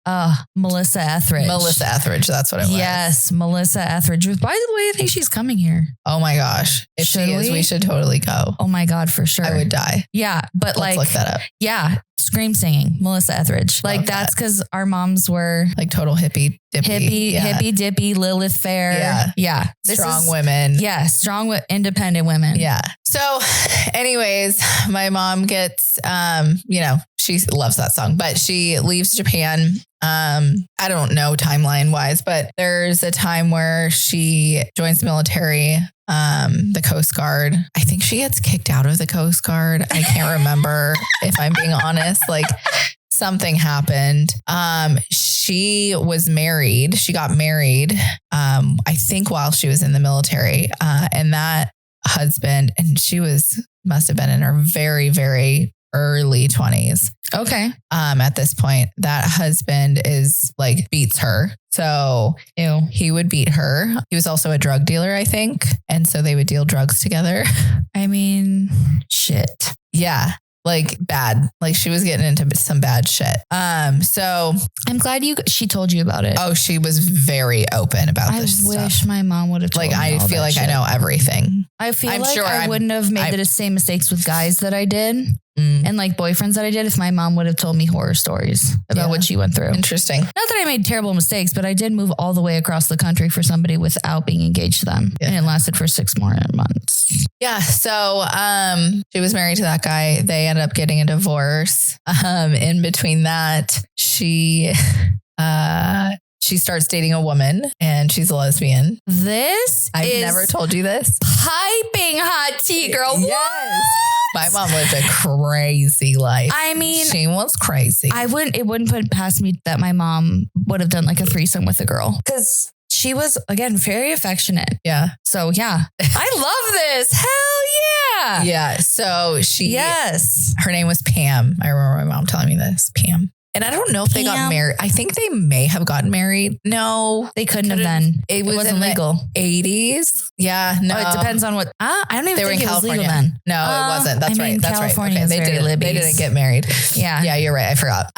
Melissa Etheridge. Melissa Etheridge, that's what it was. Yes, Melissa Etheridge. By the way, I think she's coming here. Oh my gosh. If she is, we should totally go. Oh my God, for sure. I would die. Yeah, but Let's look that up. Yeah, scream singing, Melissa Etheridge. Like that's because our moms were like total hippie dippy. Hippie dippy, Lilith Fair. Yeah. Strong women. Yeah, strong, independent women. Yeah. So anyways, my mom gets, she loves that song, but she leaves Japan. I don't know timeline wise, but there's a time where she joins the military, the Coast Guard. I think she gets kicked out of the Coast Guard. I can't remember if I'm being honest, like something happened. She was married. She got married, I think while she was in the military, and that husband, and she must have been in her very, very early 20s. Okay. At this point, that husband is like beats her. So he would beat her. He was also a drug dealer, I think. And so they would deal drugs together. I mean, shit. Yeah. Like bad, like she was getting into some bad shit. So I'm glad she told you about it. Oh, she was very open about this stuff. I wish my mom would have told me I feel like shit. I know everything. I feel I wouldn't have made the same mistakes with guys that I did. And like boyfriends that I did, if my mom would have told me horror stories about what she went through. Interesting. Not that I made terrible mistakes, but I did move all the way across the country for somebody without being engaged to them. Yeah. And it lasted for 6 more months. Yeah. So she was married to that guy. They ended up getting a divorce. In between that, she starts dating a woman and she's a lesbian. I've never told you this. Piping hot tea, girl. Yes. What? My mom lived a crazy life. I mean, she was crazy. It wouldn't put past me that my mom would have done like a threesome with a girl. Because she was, again, very affectionate. Yeah. So yeah. I love this. Hell yeah. Yeah. So her name was Pam. I remember my mom telling me this, Pam. And I don't know if they got married. I think they may have gotten married. No, they couldn't have then. It wasn't legal. 80s. Yeah. No. Oh, it depends on what. I don't even think it was legal then. No, it wasn't. That's right. That's California right. Okay. They didn't get married. Yeah. Yeah, you're right. I forgot.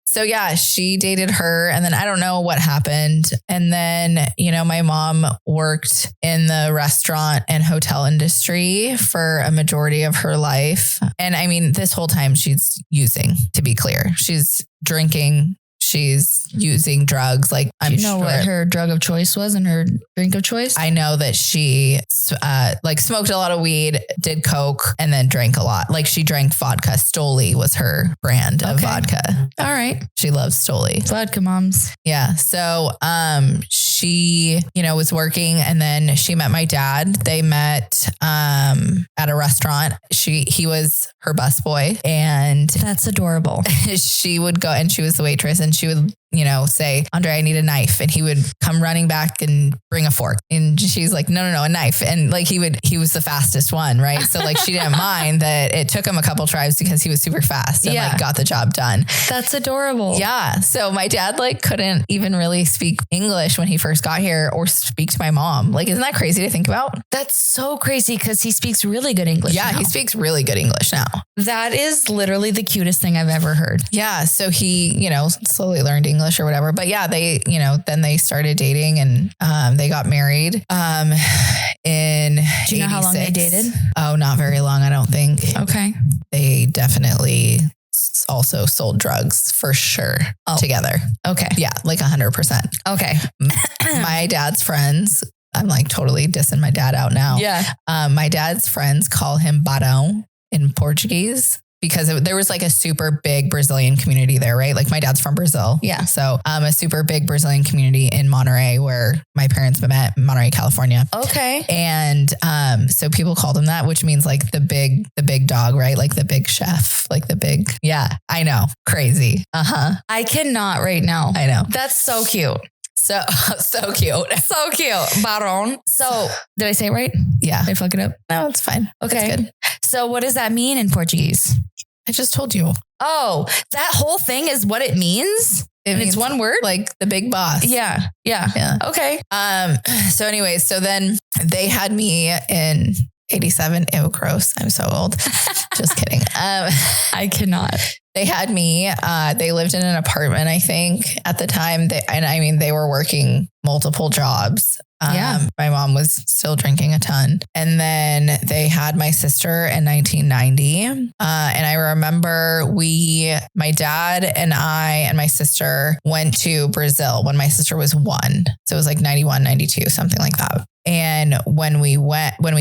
So yeah, she dated her and then I don't know what happened. And then, my mom worked in the restaurant and hotel industry for a majority of her life. And I mean, this whole time she's using, to be clear, she's drinking, she's using drugs. Like, Do you know what her drug of choice was and her drink of choice? I know that she smoked a lot of weed, did coke, and then drank a lot. Like she drank vodka. Stoli was her brand of vodka. All right. She loves Stoli. Vodka moms. Yeah. So she, was working and then she met my dad. They met at a restaurant. He was her busboy and that's adorable. She would go and she was the waitress and she would say, Andre, I need a knife. And he would come running back and bring a fork. And she's like, no, a knife. And like, he was the fastest one. Right. So like, she didn't mind that it took him a couple tries because he was super fast and like got the job done. That's adorable. Yeah. So my dad like couldn't even really speak English when he first got here or speak to my mom. Like, isn't that crazy to think about? That's so crazy because he speaks really good English. Yeah. Now. He speaks really good English now. That is literally the cutest thing I've ever heard. Yeah. So he, slowly learned English or whatever. But yeah, they, then they started dating and they got married in Do you know 86. How long they dated? Oh, not very long, I don't think. Okay. They definitely also sold drugs for sure together. Okay. Yeah, like 100%. Okay. My dad's friends, I'm like totally dissing my dad out now. Yeah. My dad's friends call him Barão in Portuguese. Because there was like a super big Brazilian community there, right? Like my dad's from Brazil. Yeah. So a super big Brazilian community in Monterey where my parents met, Monterey, California. Okay. And so people called him that, which means like the big dog, right? Like the big chef, like the big, yeah, I know. Crazy. Uh-huh. I cannot right now. I know. That's so cute. So cute. So cute. Barón. So did I say it right? Yeah. Did I fuck it up? No, it's fine. Okay. That's good. So what does that mean in Portuguese? I just told you. Oh, that whole thing is what it means? It's one word? Like the big boss. Yeah. Okay. So anyways, so then they had me in 87. Ew, gross. I'm so old. Just kidding. I cannot. They had me, they lived in an apartment, I think at the time they were working multiple jobs. My mom was still drinking a ton. And then they had my sister in 1990. And I remember my dad and I and my sister went to Brazil when my sister was 1. So it was like 91, 92, something like that. And when we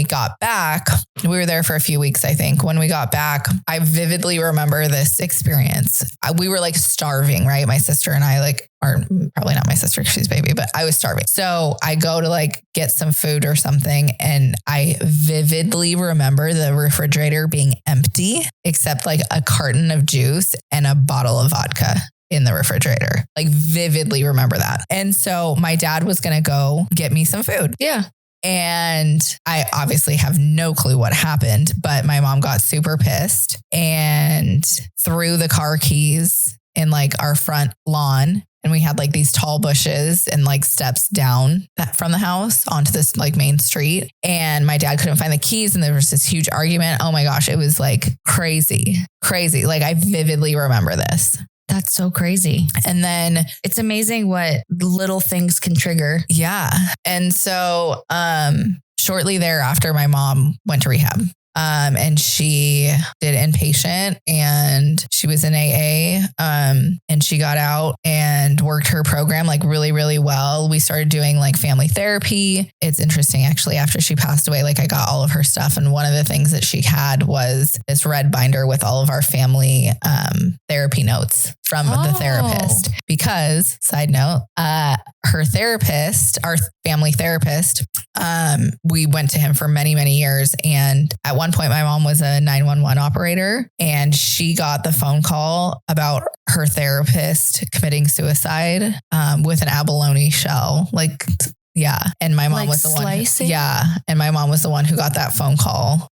got back, we were there for a few weeks, I think. When we got back, I vividly remember this experience. We were like starving, right? My sister and I or probably not my sister because she's baby, but I was starving. So I go to like get some food or something. And I vividly remember the refrigerator being empty, except like a carton of juice and a bottle of vodka in the refrigerator. Like vividly remember that. And so my dad was going to go get me some food. Yeah. And I obviously have no clue what happened, but my mom got super pissed and threw the car keys in like our front lawn. And we had like these tall bushes and like steps down from the house onto this like main street. And my dad couldn't find the keys. And there was this huge argument. Oh my gosh. It was like crazy. Like I vividly remember this. That's so crazy. And then it's amazing what little things can trigger. Yeah. And so shortly thereafter, my mom went to rehab. And she did inpatient and she was in AA. And she got out and worked her program like really, really well. We started doing like family therapy. It's interesting, actually, after she passed away, like I got all of her stuff. And one of the things that she had was this red binder with all of our family therapy notes from the therapist. Because, side note, her therapist, our family therapist, we went to him for many, many years. And at one point, my mom was a 911 operator and she got the phone call about her therapist committing suicide with an abalone shell. Like, yeah. And my mom like was the slicing? one. Yeah. And my mom was the one who got that phone call.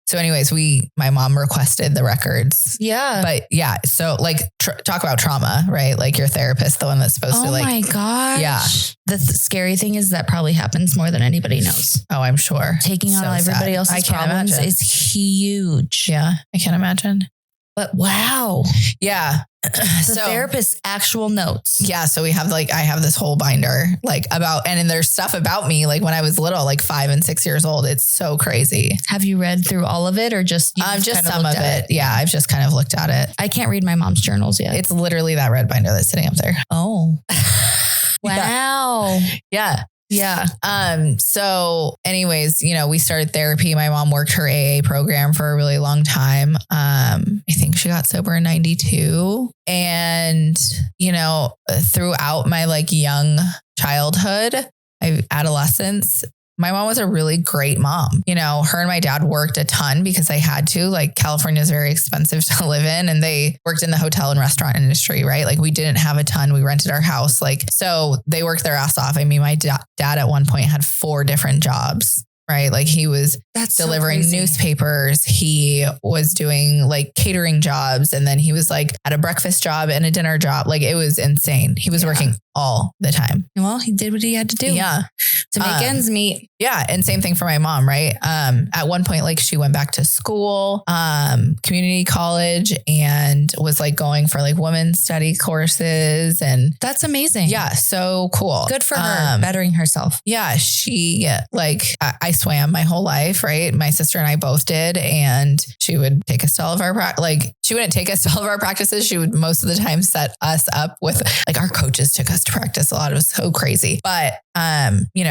So anyways, my mom requested the records. Yeah. But yeah, so like talk about trauma, right? Like your therapist, the one that's supposed to like. Oh my gosh. Yeah. The scary thing is that probably happens more than anybody knows. Oh, I'm sure. Taking on everybody else's problems is huge. Yeah. I can't imagine. But wow. Yeah. The therapist's actual notes. Yeah. So I have this whole binder like and then there's stuff about me like when I was little, like 5 and 6 years old. It's so crazy. Have you read through all of it or just some of it? Yeah. I've just kind of looked at it. I can't read my mom's journals yet. It's literally that red binder that's sitting up there. Oh, wow. Yeah. Yeah. So anyways, we started therapy. My mom worked her AA program for a really long time. I think she got sober in 92 and, throughout my like young childhood, adolescence, my mom was a really great mom. Her and my dad worked a ton because they had to. Like California is very expensive to live in and they worked in the hotel and restaurant industry, right? Like we didn't have a ton. We rented our house. So they worked their ass off. I mean, my dad at one point had 4 different jobs. Right. Like he was delivering newspapers. He was doing like catering jobs. And then he was like at a breakfast job and a dinner job. Like it was insane. He was working all the time. Well, he did what he had to do. Yeah. To make ends meet. Yeah. And same thing for my mom. Right. At one point, like she went back to school, community college and was like going for like women's study courses. And that's amazing. Yeah. So cool. Good for her bettering herself. Yeah. She I swam my whole life. Right. My sister and I both did. And she would take us to all of our, she wouldn't take us to all of our practices. She would most of the time set us up with like our coaches took us to practice a lot. It was so crazy. But,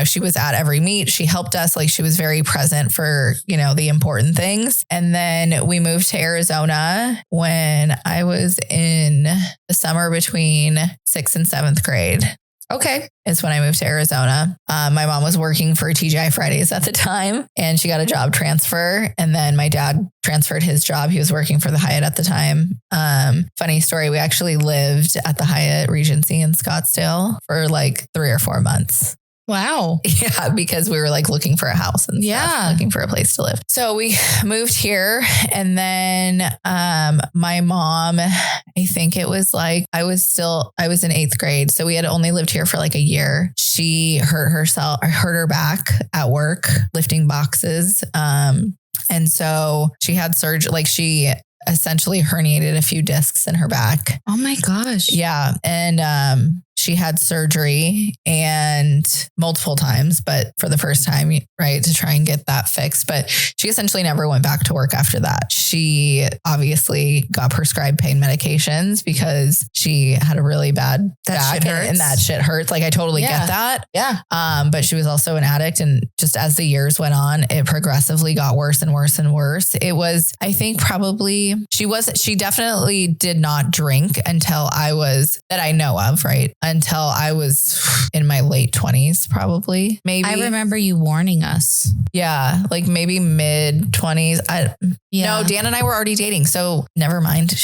she was at every meet. She helped us. Like she was very present for, the important things. And then we moved to Arizona when I was in the summer between 6th and 7th grade. Okay. Is when I moved to Arizona. My mom was working for TGI Fridays at the time and she got a job transfer. And then my dad transferred his job. He was working for the Hyatt at the time. Funny story. We actually lived at the Hyatt Regency in Scottsdale for like 3 or 4 months. Wow. Yeah, because we were like looking for a house and stuff, looking for a place to live. So we moved here, and then my mom, I think it was like I was in 8th grade, so we had only lived here for like a year. She hurt her back at work lifting boxes, and so she had surgery. Like she essentially herniated a few discs in her back. Oh my gosh. Yeah. And she had surgery and multiple times, but for the first time, right, to try and get that fixed. But she essentially never went back to work after that. She obviously got prescribed pain medications because she had a really bad back and that shit hurts. Like I totally get that. Yeah. But she was also an addict. And just as the years went on, it progressively got worse and worse and worse. It was, I think probably she definitely did not drink until that I know of, right? Until I was in my late 20s, probably. Maybe. I remember you warning us. Yeah. Like maybe mid 20s. No, Dan and I were already dating. So never mind.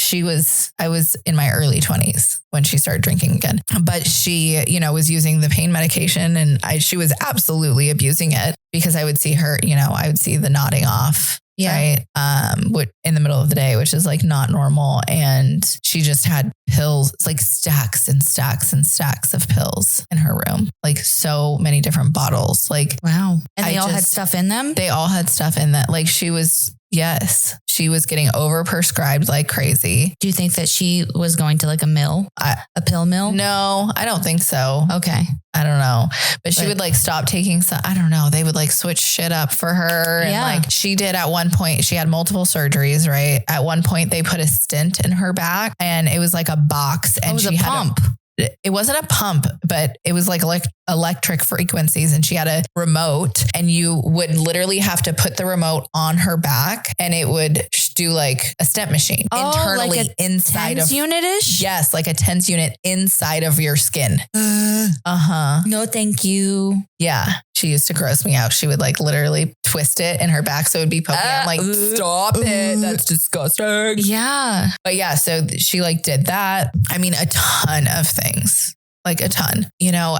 I was in my early 20s when she started drinking again. But she, was using the pain medication, and she was absolutely abusing it because I would see her, I would see the nodding off. Yeah. Right. In the middle of the day, which is like not normal. And she just had pills, like stacks and stacks and stacks of pills in her room, like so many different bottles. Like, wow. And they all had stuff in them? They all had stuff in that. Like she was getting overprescribed like crazy. Do you think that she was going to like a pill mill? No, I don't think so. Okay. I don't know. But she would like stop taking some, I don't know. They would like switch shit up for her. And like she did at one point, she had multiple surgeries, right? At one point they put a stent in her back, and it was like a box, and she had pump. It wasn't a pump, but it was like electric frequencies, and she had a remote, and you would literally have to put the remote on her back, and it would do like a step machine internally like inside TENS of unit-ish? Yes, like a TENS unit inside of your skin. No, thank you. Yeah. She used to gross me out. She would like literally twist it in her back, so it would be poking. I'm like, stop it. That's disgusting. Yeah. But yeah, so she like did that. I mean, a ton of things. Like a ton.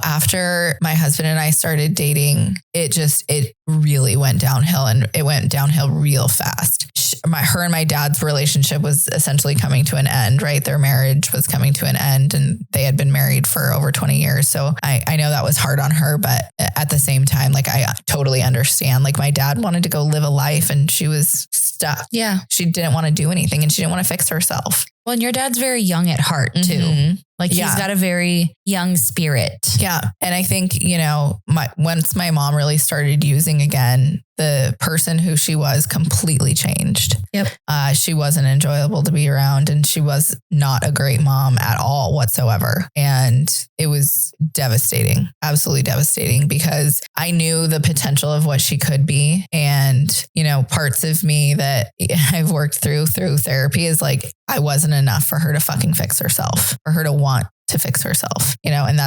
After my husband and I started dating, it really went downhill, and it went downhill real fast. Her and my dad's relationship was essentially coming to an end, right? Their marriage was coming to an end, and they had been married for over 20 years. So I know that was hard on her, but at the same time, like I totally understand. Like my dad wanted to go live a life, and she was stuck. Yeah. She didn't want to do anything, and she didn't want to fix herself. Well, and your dad's very young at heart too. Mm-hmm. Like he's got a very young spirit. Yeah. And I think, once my mom really started using again, the person who she was completely changed. Yep. She wasn't enjoyable to be around, and she was not a great mom at all whatsoever. And it was devastating, absolutely devastating, because I knew the potential of what she could be. And, parts of me that I've worked through therapy is like, I wasn't enough for her to fucking fix herself, for her to want to fix herself, and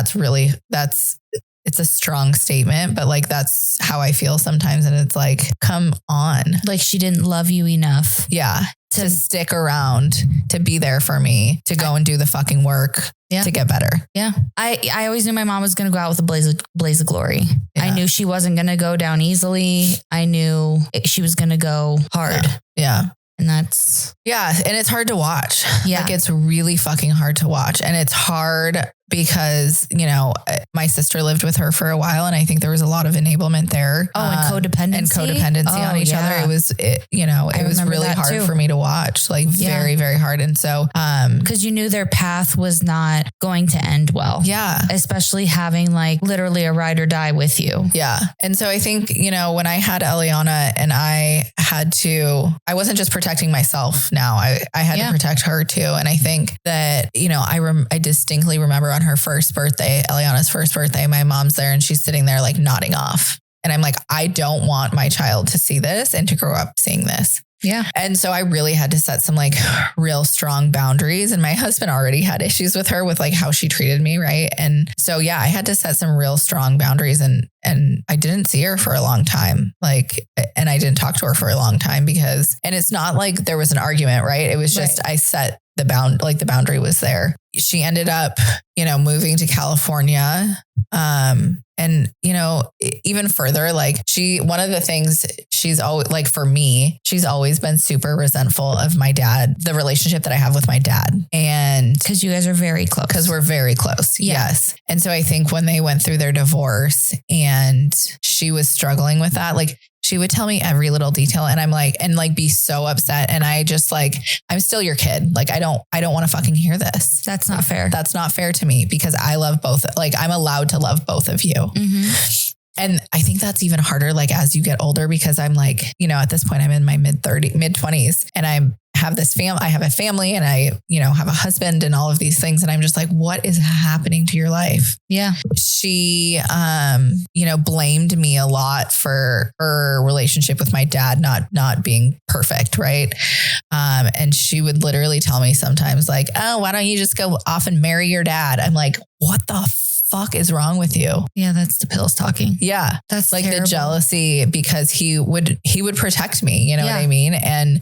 it's a strong statement, but like, that's how I feel sometimes. And it's like, come on. Like she didn't love you enough. Yeah. To stick around, to be there for me, to go and do the fucking work to get better. Yeah. I always knew my mom was going to go out with a blaze of glory. Yeah. I knew she wasn't going to go down easily. I knew she was going to go hard. Yeah. And that's... Yeah. And it's hard to watch. Yeah. Like it's really fucking hard to watch. And it's hard because, my sister lived with her for a while, and I think there was a lot of enablement there. Oh, and codependency on each other. It was, it was really hard for me to watch, like very, very hard. And so, because you knew their path was not going to end well. Yeah. Especially having like literally a ride or die with you. Yeah. And so I think, when I had Eliana and I wasn't just protecting myself now, I had to protect her too. And I think that, I distinctly remember on her first birthday, Eliana's first birthday, my mom's there and she's sitting there like nodding off. And I'm like, I don't want my child to see this and to grow up seeing this. Yeah. And so I really had to set some like real strong boundaries. And my husband already had issues with her with like how she treated me. Right. And so, I had to set some real strong boundaries, and I didn't see her for a long time. And I didn't talk to her for a long time and it's not like there was an argument, right? It was just, I set the boundary was there. She ended up, moving to California. And, even further, like one of the things she's always like, for me, she's always been super resentful of my dad, the relationship that I have with my dad. And because you guys are very close. Because we're very close. Yeah. Yes. And so I think when they went through their divorce and she was struggling with that, like she would tell me every little detail and I'm like, and like be so upset. And I just like, I'm still your kid. Like, I don't want to fucking hear this. That's not fair. That's not fair to me because I love both. Like I'm allowed to love both of you. Mm-hmm. And I think that's even harder, like as you get older, because I'm like, at this point I'm in my mid 20s and I have a family and I, have a husband and all of these things. And I'm just like, what is happening to your life? Yeah. She, blamed me a lot for her relationship with my dad, not being perfect. Right. And she would literally tell me sometimes like, oh, why don't you just go off and marry your dad? I'm like, what the fuck is wrong with you? Yeah, that's the pills talking. Yeah. That's like terrible. The jealousy because he would protect me, what I mean? And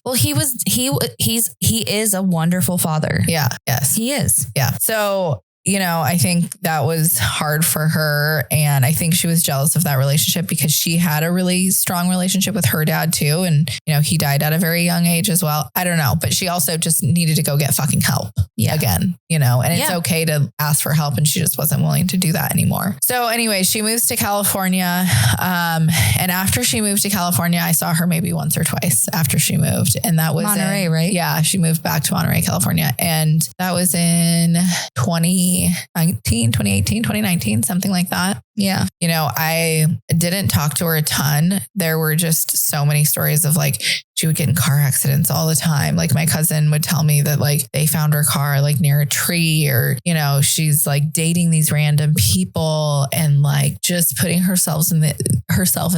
well, he is a wonderful father. Yeah. Yes. He is. Yeah. So, I think that was hard for her. And I think she was jealous of that relationship because she had a really strong relationship with her dad too. And, he died at a very young age as well. I don't know, but she also just needed to go get fucking help again, and it's okay to ask for help. And she just wasn't willing to do that anymore. So anyway, she moves to California. And after she moved to California, I saw her maybe once or twice after she moved. And that was Monterey, right? Yeah. She moved back to Monterey, California. And that was in 2018, 2019, something like that. Yeah. I didn't talk to her a ton. There were just so many stories of like, she would get in car accidents all the time. Like my cousin would tell me that like they found her car like near a tree or, she's like dating these random people and like just putting herself in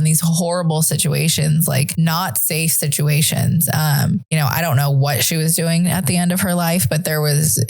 these horrible situations, like not safe situations. I don't know what she was doing at the end of her life, but there was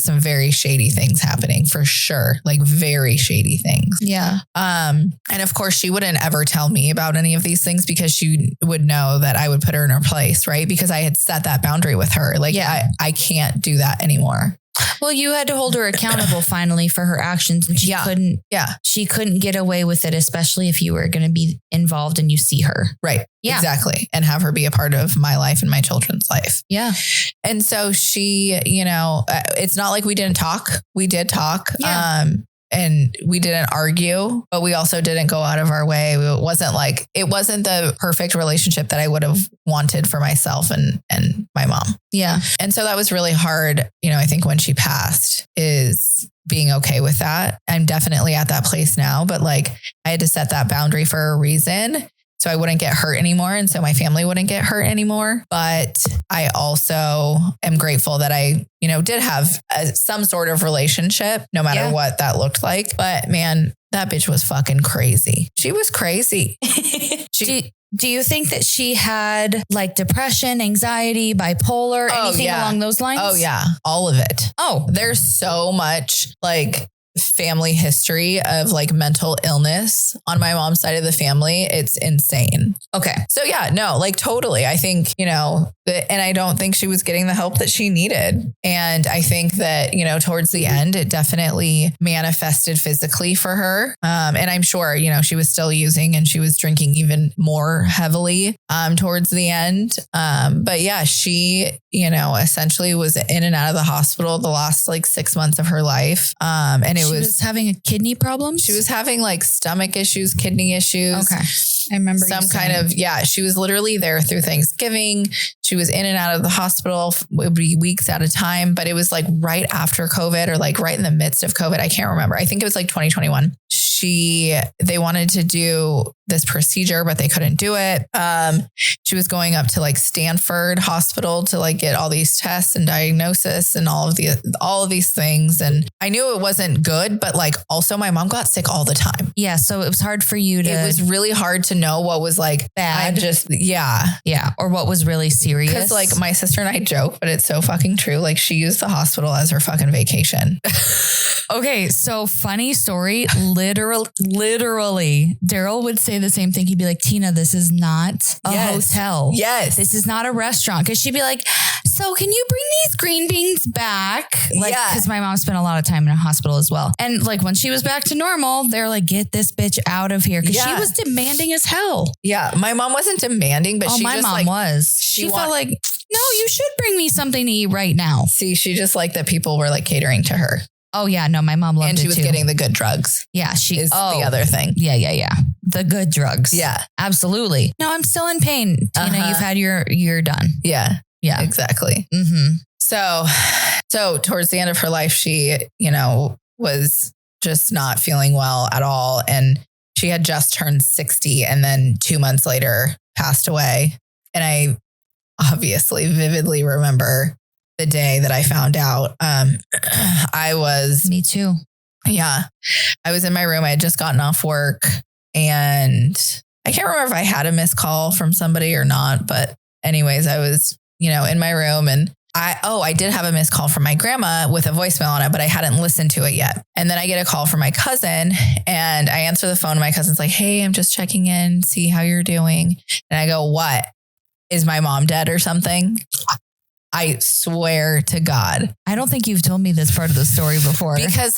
some very shady things happening for sure. Like very shady things. Yeah. And of course she wouldn't ever tell me about any of these things because she would know that I would put her in her place, right? Because I had set that boundary with her. Like, I can't do that anymore. Well, you had to hold her accountable finally for her actions and she couldn't get away with it, especially if you were going to be involved and you see her. Right. Yeah. Exactly. And have her be a part of my life and my children's life. Yeah. And so she, it's not like we didn't talk. We did talk. Yeah. And we didn't argue, but we also didn't go out of our way. It wasn't the perfect relationship that I would have wanted for myself and my mom. Yeah. And so that was really hard. I think when she passed is being okay with that. I'm definitely at that place now, but like I had to set that boundary for a reason. So I wouldn't get hurt anymore. And so my family wouldn't get hurt anymore. But I also am grateful that I, did have some sort of relationship, no matter what that looked like. But man, that bitch was fucking crazy. She was crazy. Do you think that she had like depression, anxiety, bipolar, anything along those lines? Oh yeah. All of it. Oh, there's so much like family history of like mental illness on my mom's side of the family. It's insane. Okay. So yeah, no, like totally. I think, and I don't think she was getting the help that she needed. And I think that, towards the end, it definitely manifested physically for her. And I'm sure, she was still using and she was drinking even more heavily towards the end. But yeah, she, essentially was in and out of the hospital the last like 6 months of her life. And she was having a kidney problem. She was having like stomach issues, kidney issues. Okay. I remember some kind of, she was literally there through Thanksgiving. She was in and out of the hospital. It would be weeks at a time, but it was like right after COVID or like right in the midst of COVID. I can't remember. I think it was like 2021. They wanted to do this procedure, but they couldn't do it. She was going up to like Stanford Hospital to like get all these tests and diagnosis and all of these things. And I knew it wasn't good, but like also my mom got sick all the time. Yeah. So it was hard for you to. It was really hard to know what was like bad. Yeah. Or what was really serious. Because like my sister and I joke, but it's so fucking true. Like she used the hospital as her fucking vacation. Okay. So funny story. Literally, Daryl would say the same thing. He'd be like, Tina, this is not a hotel. Yes. This is not a restaurant. Cause she'd be like, so so can you bring these green beans back? Like, Yeah. because my mom spent a lot of time in a hospital as well. And like when she was back to normal, they're like, get this bitch out of here. Because she was demanding as hell. Yeah. My mom wasn't demanding, but she my just mom like, was. She felt like, no, you should bring me something to eat right now. See, she just liked that people were like catering to her. Oh yeah. No, my mom loved it and she was too. getting the good drugs. Yeah. Is the other thing. Yeah. The good drugs. Yeah. Absolutely. No, I'm still in pain. Tina, you've had you're done. Yeah. Yeah. Exactly. Mm-hmm. So towards the end of her life, she, was just not feeling well at all. And she had just turned 60 and then 2 months later passed away. And I obviously vividly remember the day that I found out. Me too. Yeah. I was in my room. I had just gotten off work and I can't remember if I had a missed call from somebody or not, but anyways, I was, in my room and I did have a missed call from my grandma with a voicemail on it, but I hadn't listened to it yet. And then I get a call from my cousin and I answer the phone. And my cousin's like, hey, I'm just checking in, see how you're doing. And I go, what? Is my mom dead or something? I swear to God. I don't think you've told me this part of the story before. Because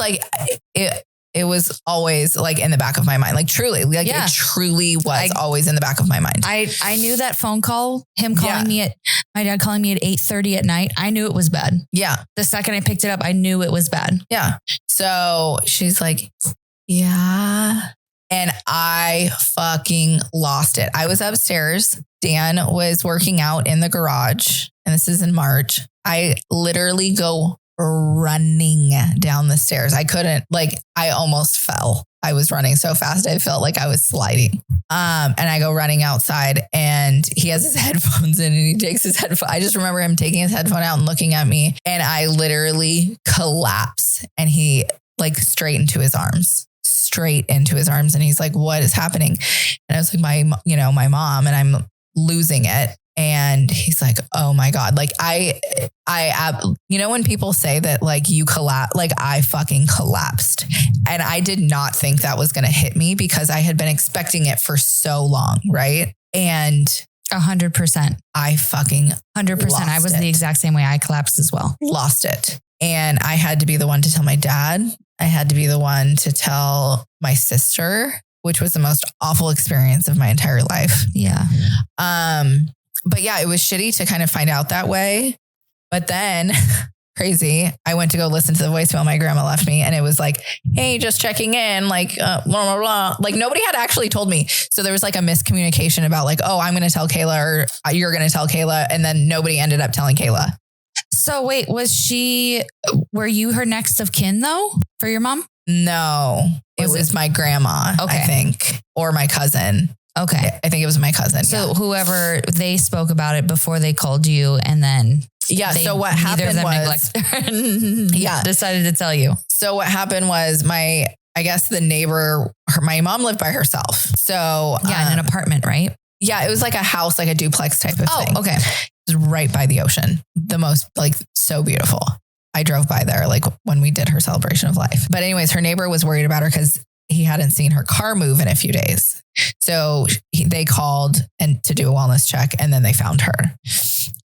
it was always like in the back of my mind, like truly, it truly was always in the back of my mind. I knew that phone call, him calling me my dad calling me at 8:30 at night. I knew it was bad. Yeah. The second I picked it up, I knew it was bad. Yeah. So she's like, yeah. And I fucking lost it. I was upstairs. Dan was working out in the garage and this is in March. I literally go running down the stairs. I couldn't, I almost fell. I was running so fast. I felt like I was sliding. And I go running outside and he has his headphones in and he takes his headphone. I just remember him taking his headphone out and looking at me and I literally collapse and he straight into his arms. And he's like, what is happening? And I was like, my mom, and I'm losing it. And he's like, oh my God. When people say that you collapse, I fucking collapsed. And I did not think that was going to hit me because I had been expecting it for so long. Right. And 100%. I fucking 100%. I was the exact same way. I collapsed as well. Lost it. And I had to be the one to tell my dad. I had to be the one to tell my sister, which was the most awful experience of my entire life. Yeah. But yeah, it was shitty to kind of find out that way. But then crazy, I went to go listen to the voicemail my grandma left me. And it was like, hey, just checking in, blah, blah, blah. Nobody had actually told me. So there was a miscommunication about oh, I'm going to tell Kayla or you're going to tell Kayla. And then nobody ended up telling Kayla. So wait, were you her next of kin though for your mom? No, it was my grandma, okay. I think, or my cousin. Okay. I think it was my cousin. So whoever, they spoke about it before they called you and then. Yeah. So what happened was, decided to tell you. So what happened was the neighbor, my mom lived by herself. So in an apartment, right? Yeah. It was like a house, like a duplex type of thing. Okay. It was right by the ocean. The most so beautiful. I drove by there when we did her celebration of life. But anyways, her neighbor was worried about her because he hadn't seen her car move in a few days. So they called to do a wellness check and then they found her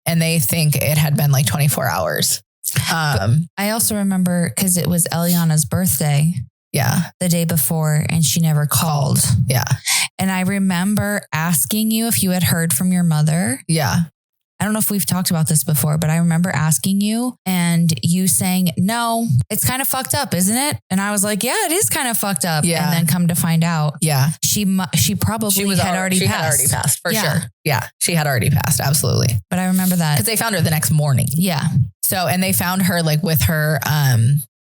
and they think it had been 24 hours. I also remember because it was Eliana's birthday. Yeah. The day before and she never called. Yeah. And I remember asking you if you had heard from your mother. Yeah. I don't know if we've talked about this before, but I remember asking you and you saying, no, it's kind of fucked up, isn't it? And I was like, yeah, it is kind of fucked up. Yeah. And then come to find out. Yeah. She probably had already passed for sure. Yeah. She had already passed. Absolutely. But I remember that. Because they found her the next morning. Yeah. So, and they found her with her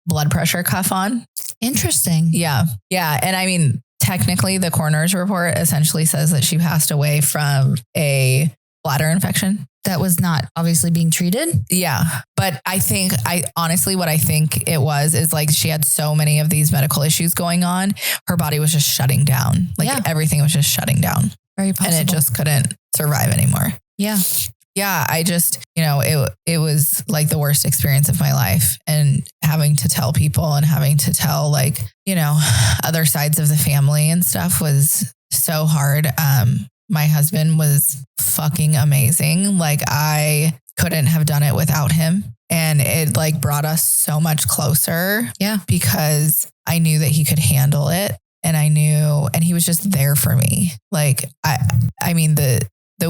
blood pressure cuff on. Interesting. Yeah. Yeah. And I mean, technically the coroner's report essentially says that she passed away from a bladder infection. That was not obviously being treated. Yeah. But honestly, what I think it was is she had so many of these medical issues going on. Her body was just shutting down. Everything was just shutting down. Very possible. And it just couldn't survive anymore. Yeah. Yeah. I just, it was the worst experience of my life and having to tell people and having to tell other sides of the family and stuff was so hard. My husband was fucking amazing. I couldn't have done it without him. And it like brought us so much closer. Yeah. Because I knew that he could handle it. And I knew, and he was just there for me. Like, I mean, the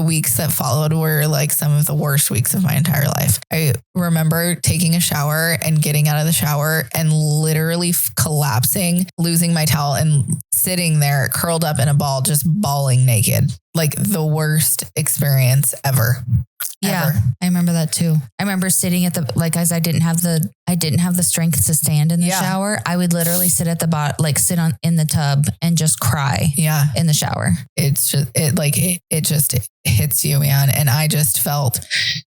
weeks that followed were like some of the worst weeks of my entire life. I remember taking a shower and getting out of the shower and literally collapsing, losing my towel and sitting there curled up in a ball, just bawling naked. Like the worst experience ever. Yeah, ever. I remember that too. I remember sitting at the, like, as I didn't have the strength to stand in the shower. I would literally sit at the bottom, like sit in the tub and just cry. Yeah. In the shower. It's just, it just hits you, man. And I just felt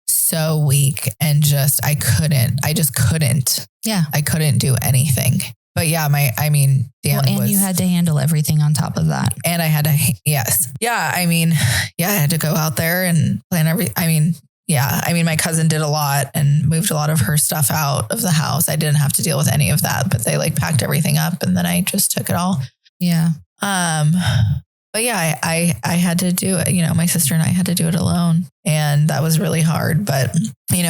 so weak and I just couldn't. Yeah. I couldn't do anything. But yeah, Dan and you had to handle everything on top of that. And I had to, yes. Yeah. I had to go out there and plan my cousin did a lot and moved a lot of her stuff out of the house. I didn't have to deal with any of that, but they like packed everything up and then I just took it all. Yeah. But yeah, I had to do it. My sister and I had to do it alone. And that was really hard. But,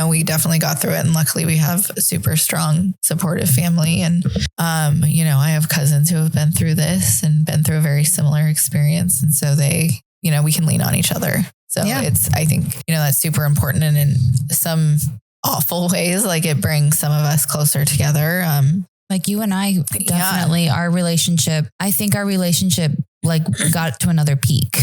we definitely got through it. And luckily we have a super strong, supportive family. And, I have cousins who have been through this and been through a very similar experience. And so they, we can lean on each other. So I think, that's super important. And in some awful ways, like it brings some of us closer together. Like you and I definitely, I think our relationship like got to another peak,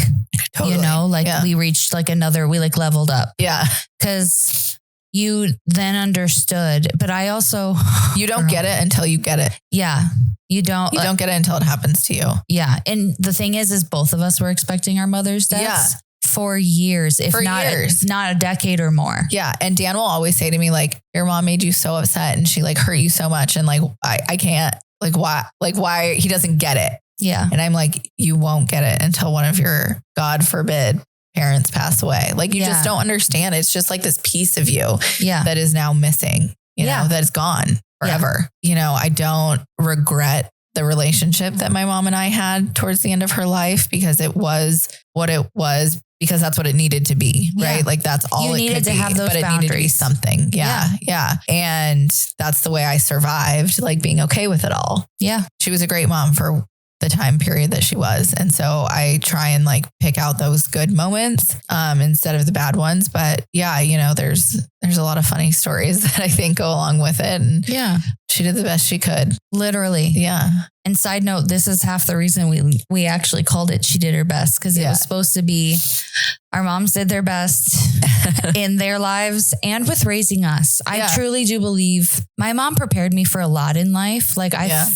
totally. We reached we like leveled up. Yeah. Cause you then understood, but I also, you don't get it until you get it. Yeah. You don't get it until it happens to you. Yeah. And the thing is both of us were expecting our mother's deaths for years, if not a decade or more. Yeah. And Dan will always say to me, like, your mom made you so upset and she like hurt you so much. And like, I can't, like, why he doesn't get it. Yeah. And I'm like, you won't get it until one of your, God forbid, parents pass away. Like you just don't understand. It's just like this piece of you that is now missing, that is gone forever. Yeah. I don't regret the relationship that my mom and I had towards the end of her life because it was what it was, because that's what it needed to be. Right. Yeah. Like that's all you it needed could to be, have those but boundaries. It needed to be something. Yeah. And that's the way I survived, like being okay with it all. Yeah. She was a great mom for the time period that she was. And so I try and like pick out those good moments instead of the bad ones. But yeah, there's a lot of funny stories that I think go along with it. And she did the best she could. Literally. Yeah. And side note, this is half the reason we actually called it She Did Her Best, because it was supposed to be our moms did their best in their lives and with raising us. I truly do believe my mom prepared me for a lot in life. Like I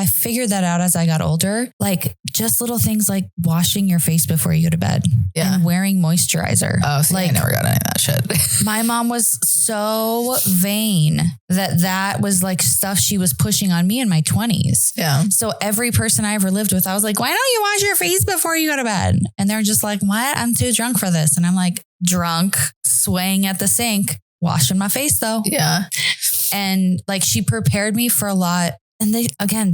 figured that out as I got older, like just little things like washing your face before you go to bed and wearing moisturizer. Oh, see, I never got any of that shit. My mom was so vain that was like stuff she was pushing on me in my 20s. Yeah. So every person I ever lived with, I was like, why don't you wash your face before you go to bed? And they're just like, what? I'm too drunk for this. And I'm like, drunk, swaying at the sink, washing my face though. Yeah. And like she prepared me for a lot. And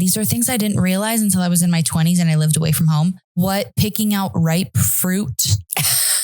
these are things I didn't realize until I was in my 20s and I lived away from home. What picking out ripe fruit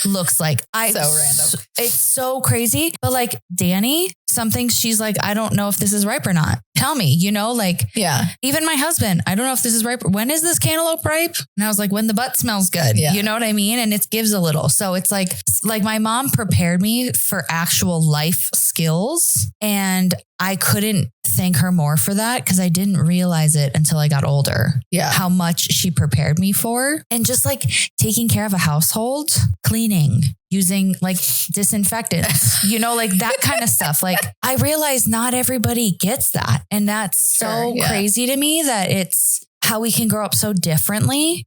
looks like. So random. It's so crazy. But like Danny, something she's like, I don't know if this is ripe or not. Tell me, even my husband, I don't know if this is ripe. When is this cantaloupe ripe? And I was like, when the butt smells good, you know what I mean? And it gives a little. So it's like my mom prepared me for actual life skills. And I couldn't thank her more for that because I didn't realize it until I got older. Yeah. How much she prepared me for. And just like taking care of a household, cleaning, using like disinfectants, like that kind of stuff. Like I realize not everybody gets that. And that's so crazy to me that it's how we can grow up so differently,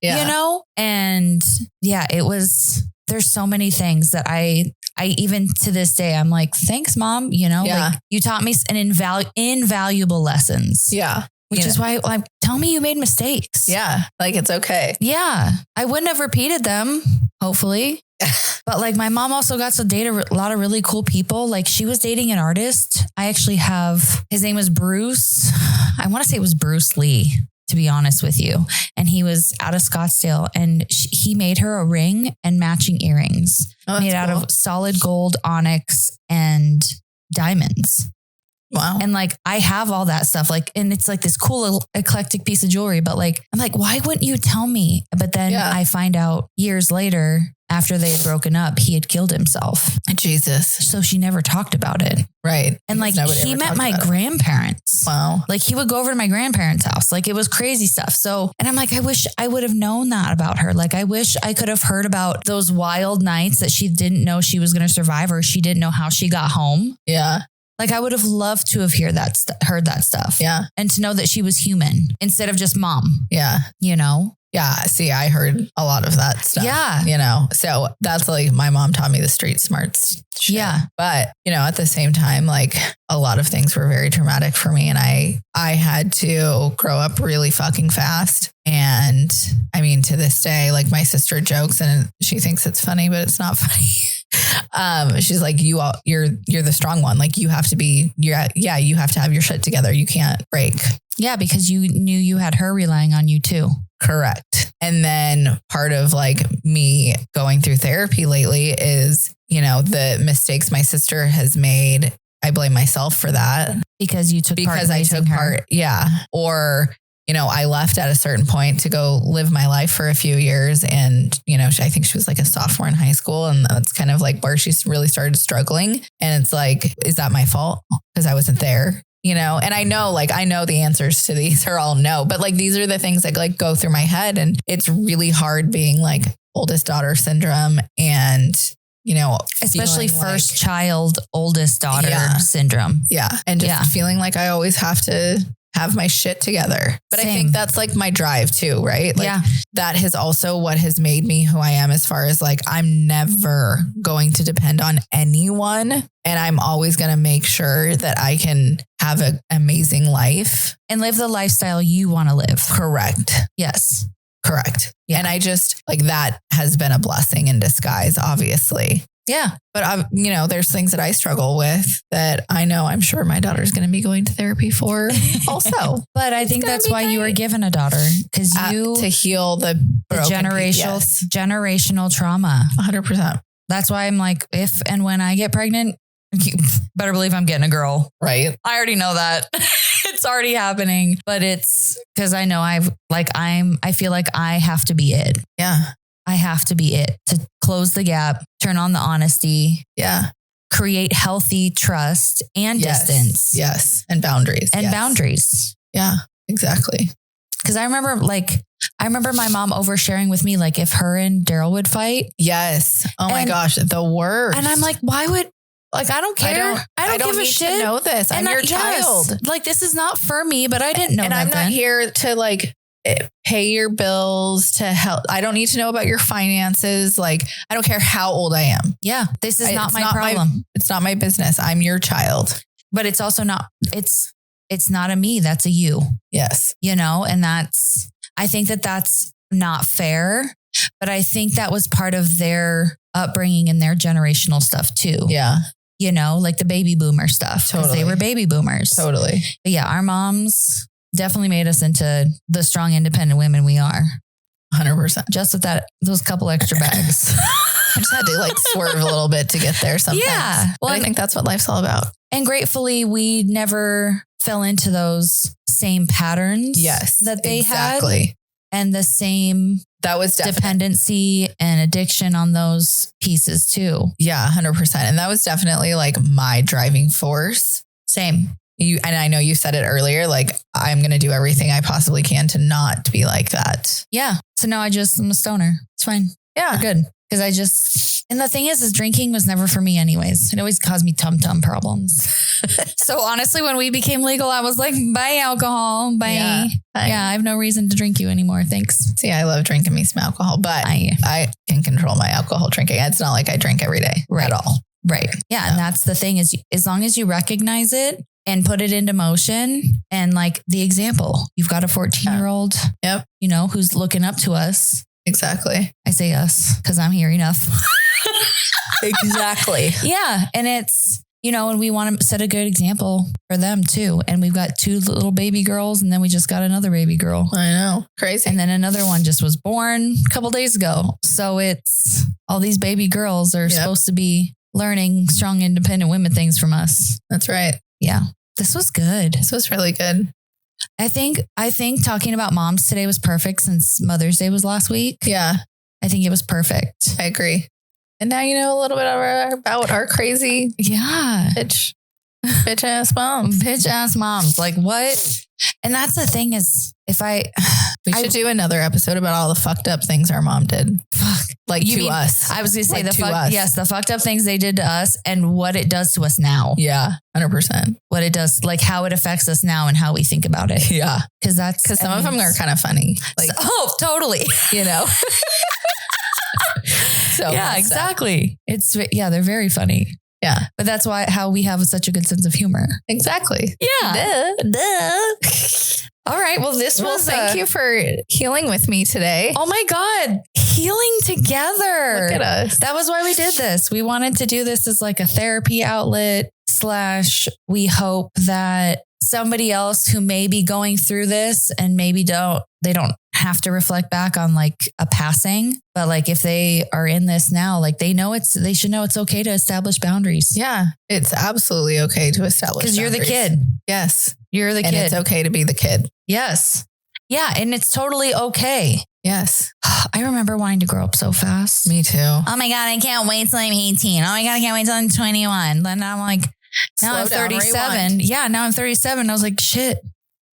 And there's so many things that I even to this day, I'm like, thanks mom. Like you taught me invaluable lessons. Yeah. Which is why tell me you made mistakes. Yeah. Like it's okay. Yeah. I wouldn't have repeated them, hopefully. But like my mom also got to date a lot of really cool people. Like she was dating an artist. I actually have, his name was Bruce. I want to say it was Bruce Lee. to be honest with you. And he was out of Scottsdale and he made her a ring and matching earrings made out of solid gold, onyx, and diamonds. Wow. And like, I have all that stuff, like, and it's like this cool eclectic piece of jewelry, but like, I'm like, why wouldn't you tell me? But then I find out years later, after they had broken up, he had killed himself. Jesus. So she never talked about it. Right. And like, he met my grandparents. Wow. Like he would go over to my grandparents' house. Like it was crazy stuff. So, and I'm like, I wish I would have known that about her. Like, I wish I could have heard about those wild nights that she didn't know she was going to survive, or she didn't know how she got home. Yeah. Like I would have loved to have heard that stuff. Yeah. And to know that she was human instead of just mom. Yeah. You know? Yeah. See, I heard a lot of that stuff. Yeah. You know, so that's like my mom taught me the street smarts. Shit. Yeah. But, you know, at the same time, like a lot of things were very traumatic for me. And I had to grow up really fucking fast. And I mean, to this day, like my sister jokes and she thinks it's funny, but it's not funny. She's like, you're the strong one. Like you have to be, you have to have your shit together. You can't break. Yeah. Because you knew you had her relying on you too. Correct. And then part of like me going through therapy lately is, you know, the mistakes my sister has made. I blame myself for that. Because you took part in raising her. Yeah. Or, you know, I left at a certain point to go live my life for a few years. And, you know, I think she was like a sophomore in high school. And that's kind of like where she really started struggling. And it's like, is that my fault? Because I wasn't there. You know, and I know the answers to these are all no, but like, these are the things that like go through my head, and it's really hard being like oldest daughter syndrome and, you know, especially first child, oldest daughter syndrome. Yeah. And just feeling like I always have to have my shit together. But I think that's like my drive too, right? Like that is also what has made me who I am, as far as like, I'm never going to depend on anyone. And I'm always going to make sure that I can have an amazing life and live the lifestyle you want to live. Correct. Yes. Correct. Yeah. And I just like, that has been a blessing in disguise, obviously. Yeah. But, you know, there's things that I struggle with that I know I'm sure my daughter's going to be going to therapy for also. But I think that's why you were given a daughter, because to heal the generational trauma. 100%. That's why I'm like, if and when I get pregnant, you better believe I'm getting a girl. Right. I already know that. It's already happening, but it's because I know I feel like I have to be it. Yeah. I have to be it to close the gap, turn on the honesty. Yeah. Create healthy trust and distance. Yes. And boundaries. Boundaries. Yeah, exactly. Because I remember my mom oversharing with me, like if her and Daryl would fight. Yes. Oh my gosh. The worst. And I'm like, why would, like, I don't care. I don't give a shit. To know this. I'm your child. Like, this is not for me, but I didn't know that. And I'm not here to like pay your bills, to help. I don't need to know about your finances. Like, I don't care how old I am. Yeah. This is not my problem. It's not my business. I'm your child. But it's also not, it's not a me. That's a you. Yes. You know, and I think that's not fair, but I think that was part of their upbringing and their generational stuff too. Yeah. You know, like the baby boomer stuff. Totally. They were baby boomers. Totally. But yeah, our moms definitely made us into the strong, independent women we are. 100%. Just with those couple extra bags. I just had to like swerve a little bit to get there sometimes. Yeah. Well, I think that's what life's all about. And gratefully, we never fell into those same patterns. Yes. That they had. And the same dependency and addiction on those pieces too. Yeah, 100%. And that was definitely like my driving force. Same. And I know you said it earlier, like I'm going to do everything I possibly can to not be like that. Yeah. So now I'm a stoner. It's fine. Yeah. We're good. Because and the thing is drinking was never for me anyways. It always caused me tum-tum problems. So honestly, when we became legal, I was like, bye alcohol. Bye. Yeah, I have no reason to drink you anymore. Thanks. See, I love drinking me some alcohol, but I can control my alcohol drinking. It's not like I drink every day at all. Right. Yeah. And that's the thing is, as long as you recognize it and put it into motion, and like the example, you've got a 14-year-old, you know, who's looking up to us. Exactly. I say us because I'm here enough. Exactly. Yeah. And and we want to set a good example for them too. And we've got 2 little baby girls, and then we just got another baby girl. I know. Crazy. And then another one just was born a couple days ago. So it's all these baby girls are supposed to be learning strong, independent women things from us. That's right. Yeah. This was good. This was really good. I think talking about moms today was perfect since Mother's Day was last week. Yeah. I think it was perfect. I agree. And now you know a little bit about our crazy bitch ass moms. Bitch ass moms. Like what? And that's the thing is we should do another episode about all the fucked up things our mom did. Fuck. Like you to mean, us. I was going to say the fucked up things they did to us and what it does to us now. Yeah. 100%. What it does, like how it affects us now and how we think about it. Yeah. Because some of them are kind of funny. Like, totally. So yeah, exactly. They're very funny. Yeah. But that's how we have such a good sense of humor. Exactly. Yeah. Duh. All right. Well, thank you for healing with me today. Oh my God. Healing together. Look at us. That was why we did this. We wanted to do this as like a therapy outlet / we hope that somebody else who may be going through this and maybe they don't have to reflect back on like a passing, but like if they are in this now, like they should know it's okay to establish boundaries. Yeah, it's absolutely okay to establish because you're the kid. Yes. You're the kid. And it's okay to be the kid. Yes. Yeah. And it's totally okay. Yes. I remember wanting to grow up so fast. Me too. Oh my God, I can't wait till I'm 18. Oh my God, I can't wait till I'm 21. Then I'm like, now I'm 37. Yeah, now I'm 37. I was like, shit.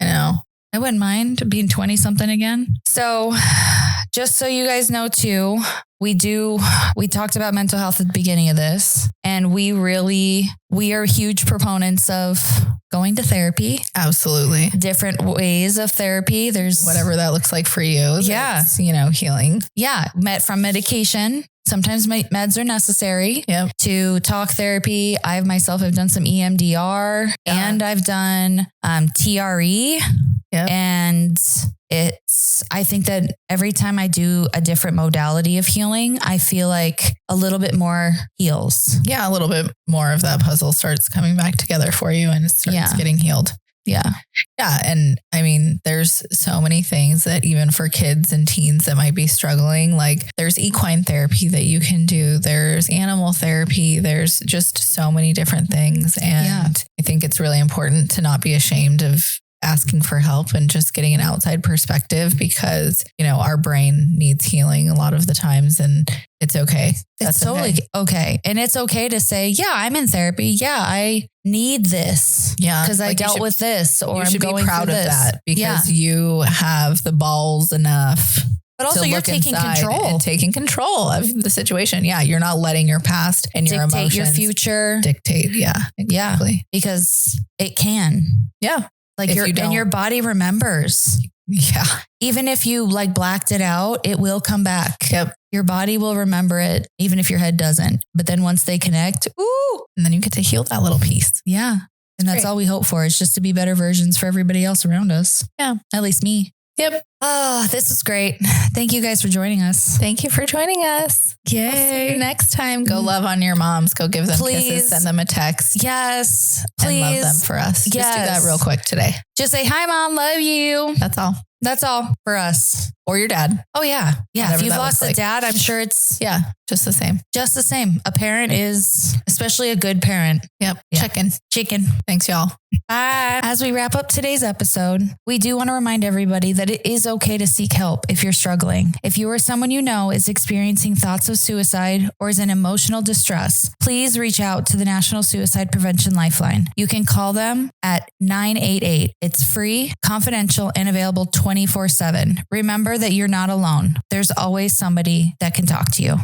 I know. I wouldn't mind being 20 something again. So just so you guys know too, we talked about mental health at the beginning of this, and we are huge proponents of going to therapy. Absolutely. Different ways of therapy. There's whatever that looks like for you. Yeah. Healing. Yeah. From medication. Sometimes meds are necessary to talk therapy. I myself have done some EMDR and I've done TRE. Yep. And I think that every time I do a different modality of healing, I feel like a little bit more heals. Yeah. A little bit more of that puzzle starts coming back together for you and it starts getting healed. Yeah. Yeah. And I mean, there's so many things that even for kids and teens that might be struggling, like there's equine therapy that you can do. There's animal therapy. There's just so many different things. And I think it's really important to not be ashamed of asking for help and just getting an outside perspective because, our brain needs healing a lot of the times and it's okay. It's totally okay. And it's okay to say, yeah, I'm in therapy. Yeah, I need this. Yeah. Because I dealt with this or I'm going be proud through of this. That because you have the balls enough. But also you're taking control. And taking control of the situation. Yeah. You're not letting your past and your emotions your future. Dictate. Yeah. Exactly. Yeah. Because it can. Yeah. Like your body remembers. Yeah. Even if you like blacked it out, it will come back. Yep. Your body will remember it, even if your head doesn't. But then once they connect, and then you get to heal that little piece. Yeah. And that's all we hope for is just to be better versions for everybody else around us. Yeah. At least me. Yep. Oh, this was great. Thank you guys for joining us. Thank you for joining us. Yay. We'll see you next time. Go love on your moms. Go give them kisses. Send them a text. Yes. Please. And love them for us. Yes. Just do that real quick today. Just say, hi, Mom. Love you. That's all. That's all for us. Or your dad. Oh, yeah. Yeah. Whatever if you've lost a dad, I'm sure it's... Yeah. Just the same. Just the same. A parent is, especially a good parent. Yep. Yeah. Chicken. Thanks, y'all. Bye. As we wrap up today's episode, we do want to remind everybody that it is okay to seek help if you're struggling. If you or someone you know is experiencing thoughts of suicide or is in emotional distress, please reach out to the National Suicide Prevention Lifeline. You can call them at 988. It's free, confidential, and available 24/7. Remember that you're not alone. There's always somebody that can talk to you.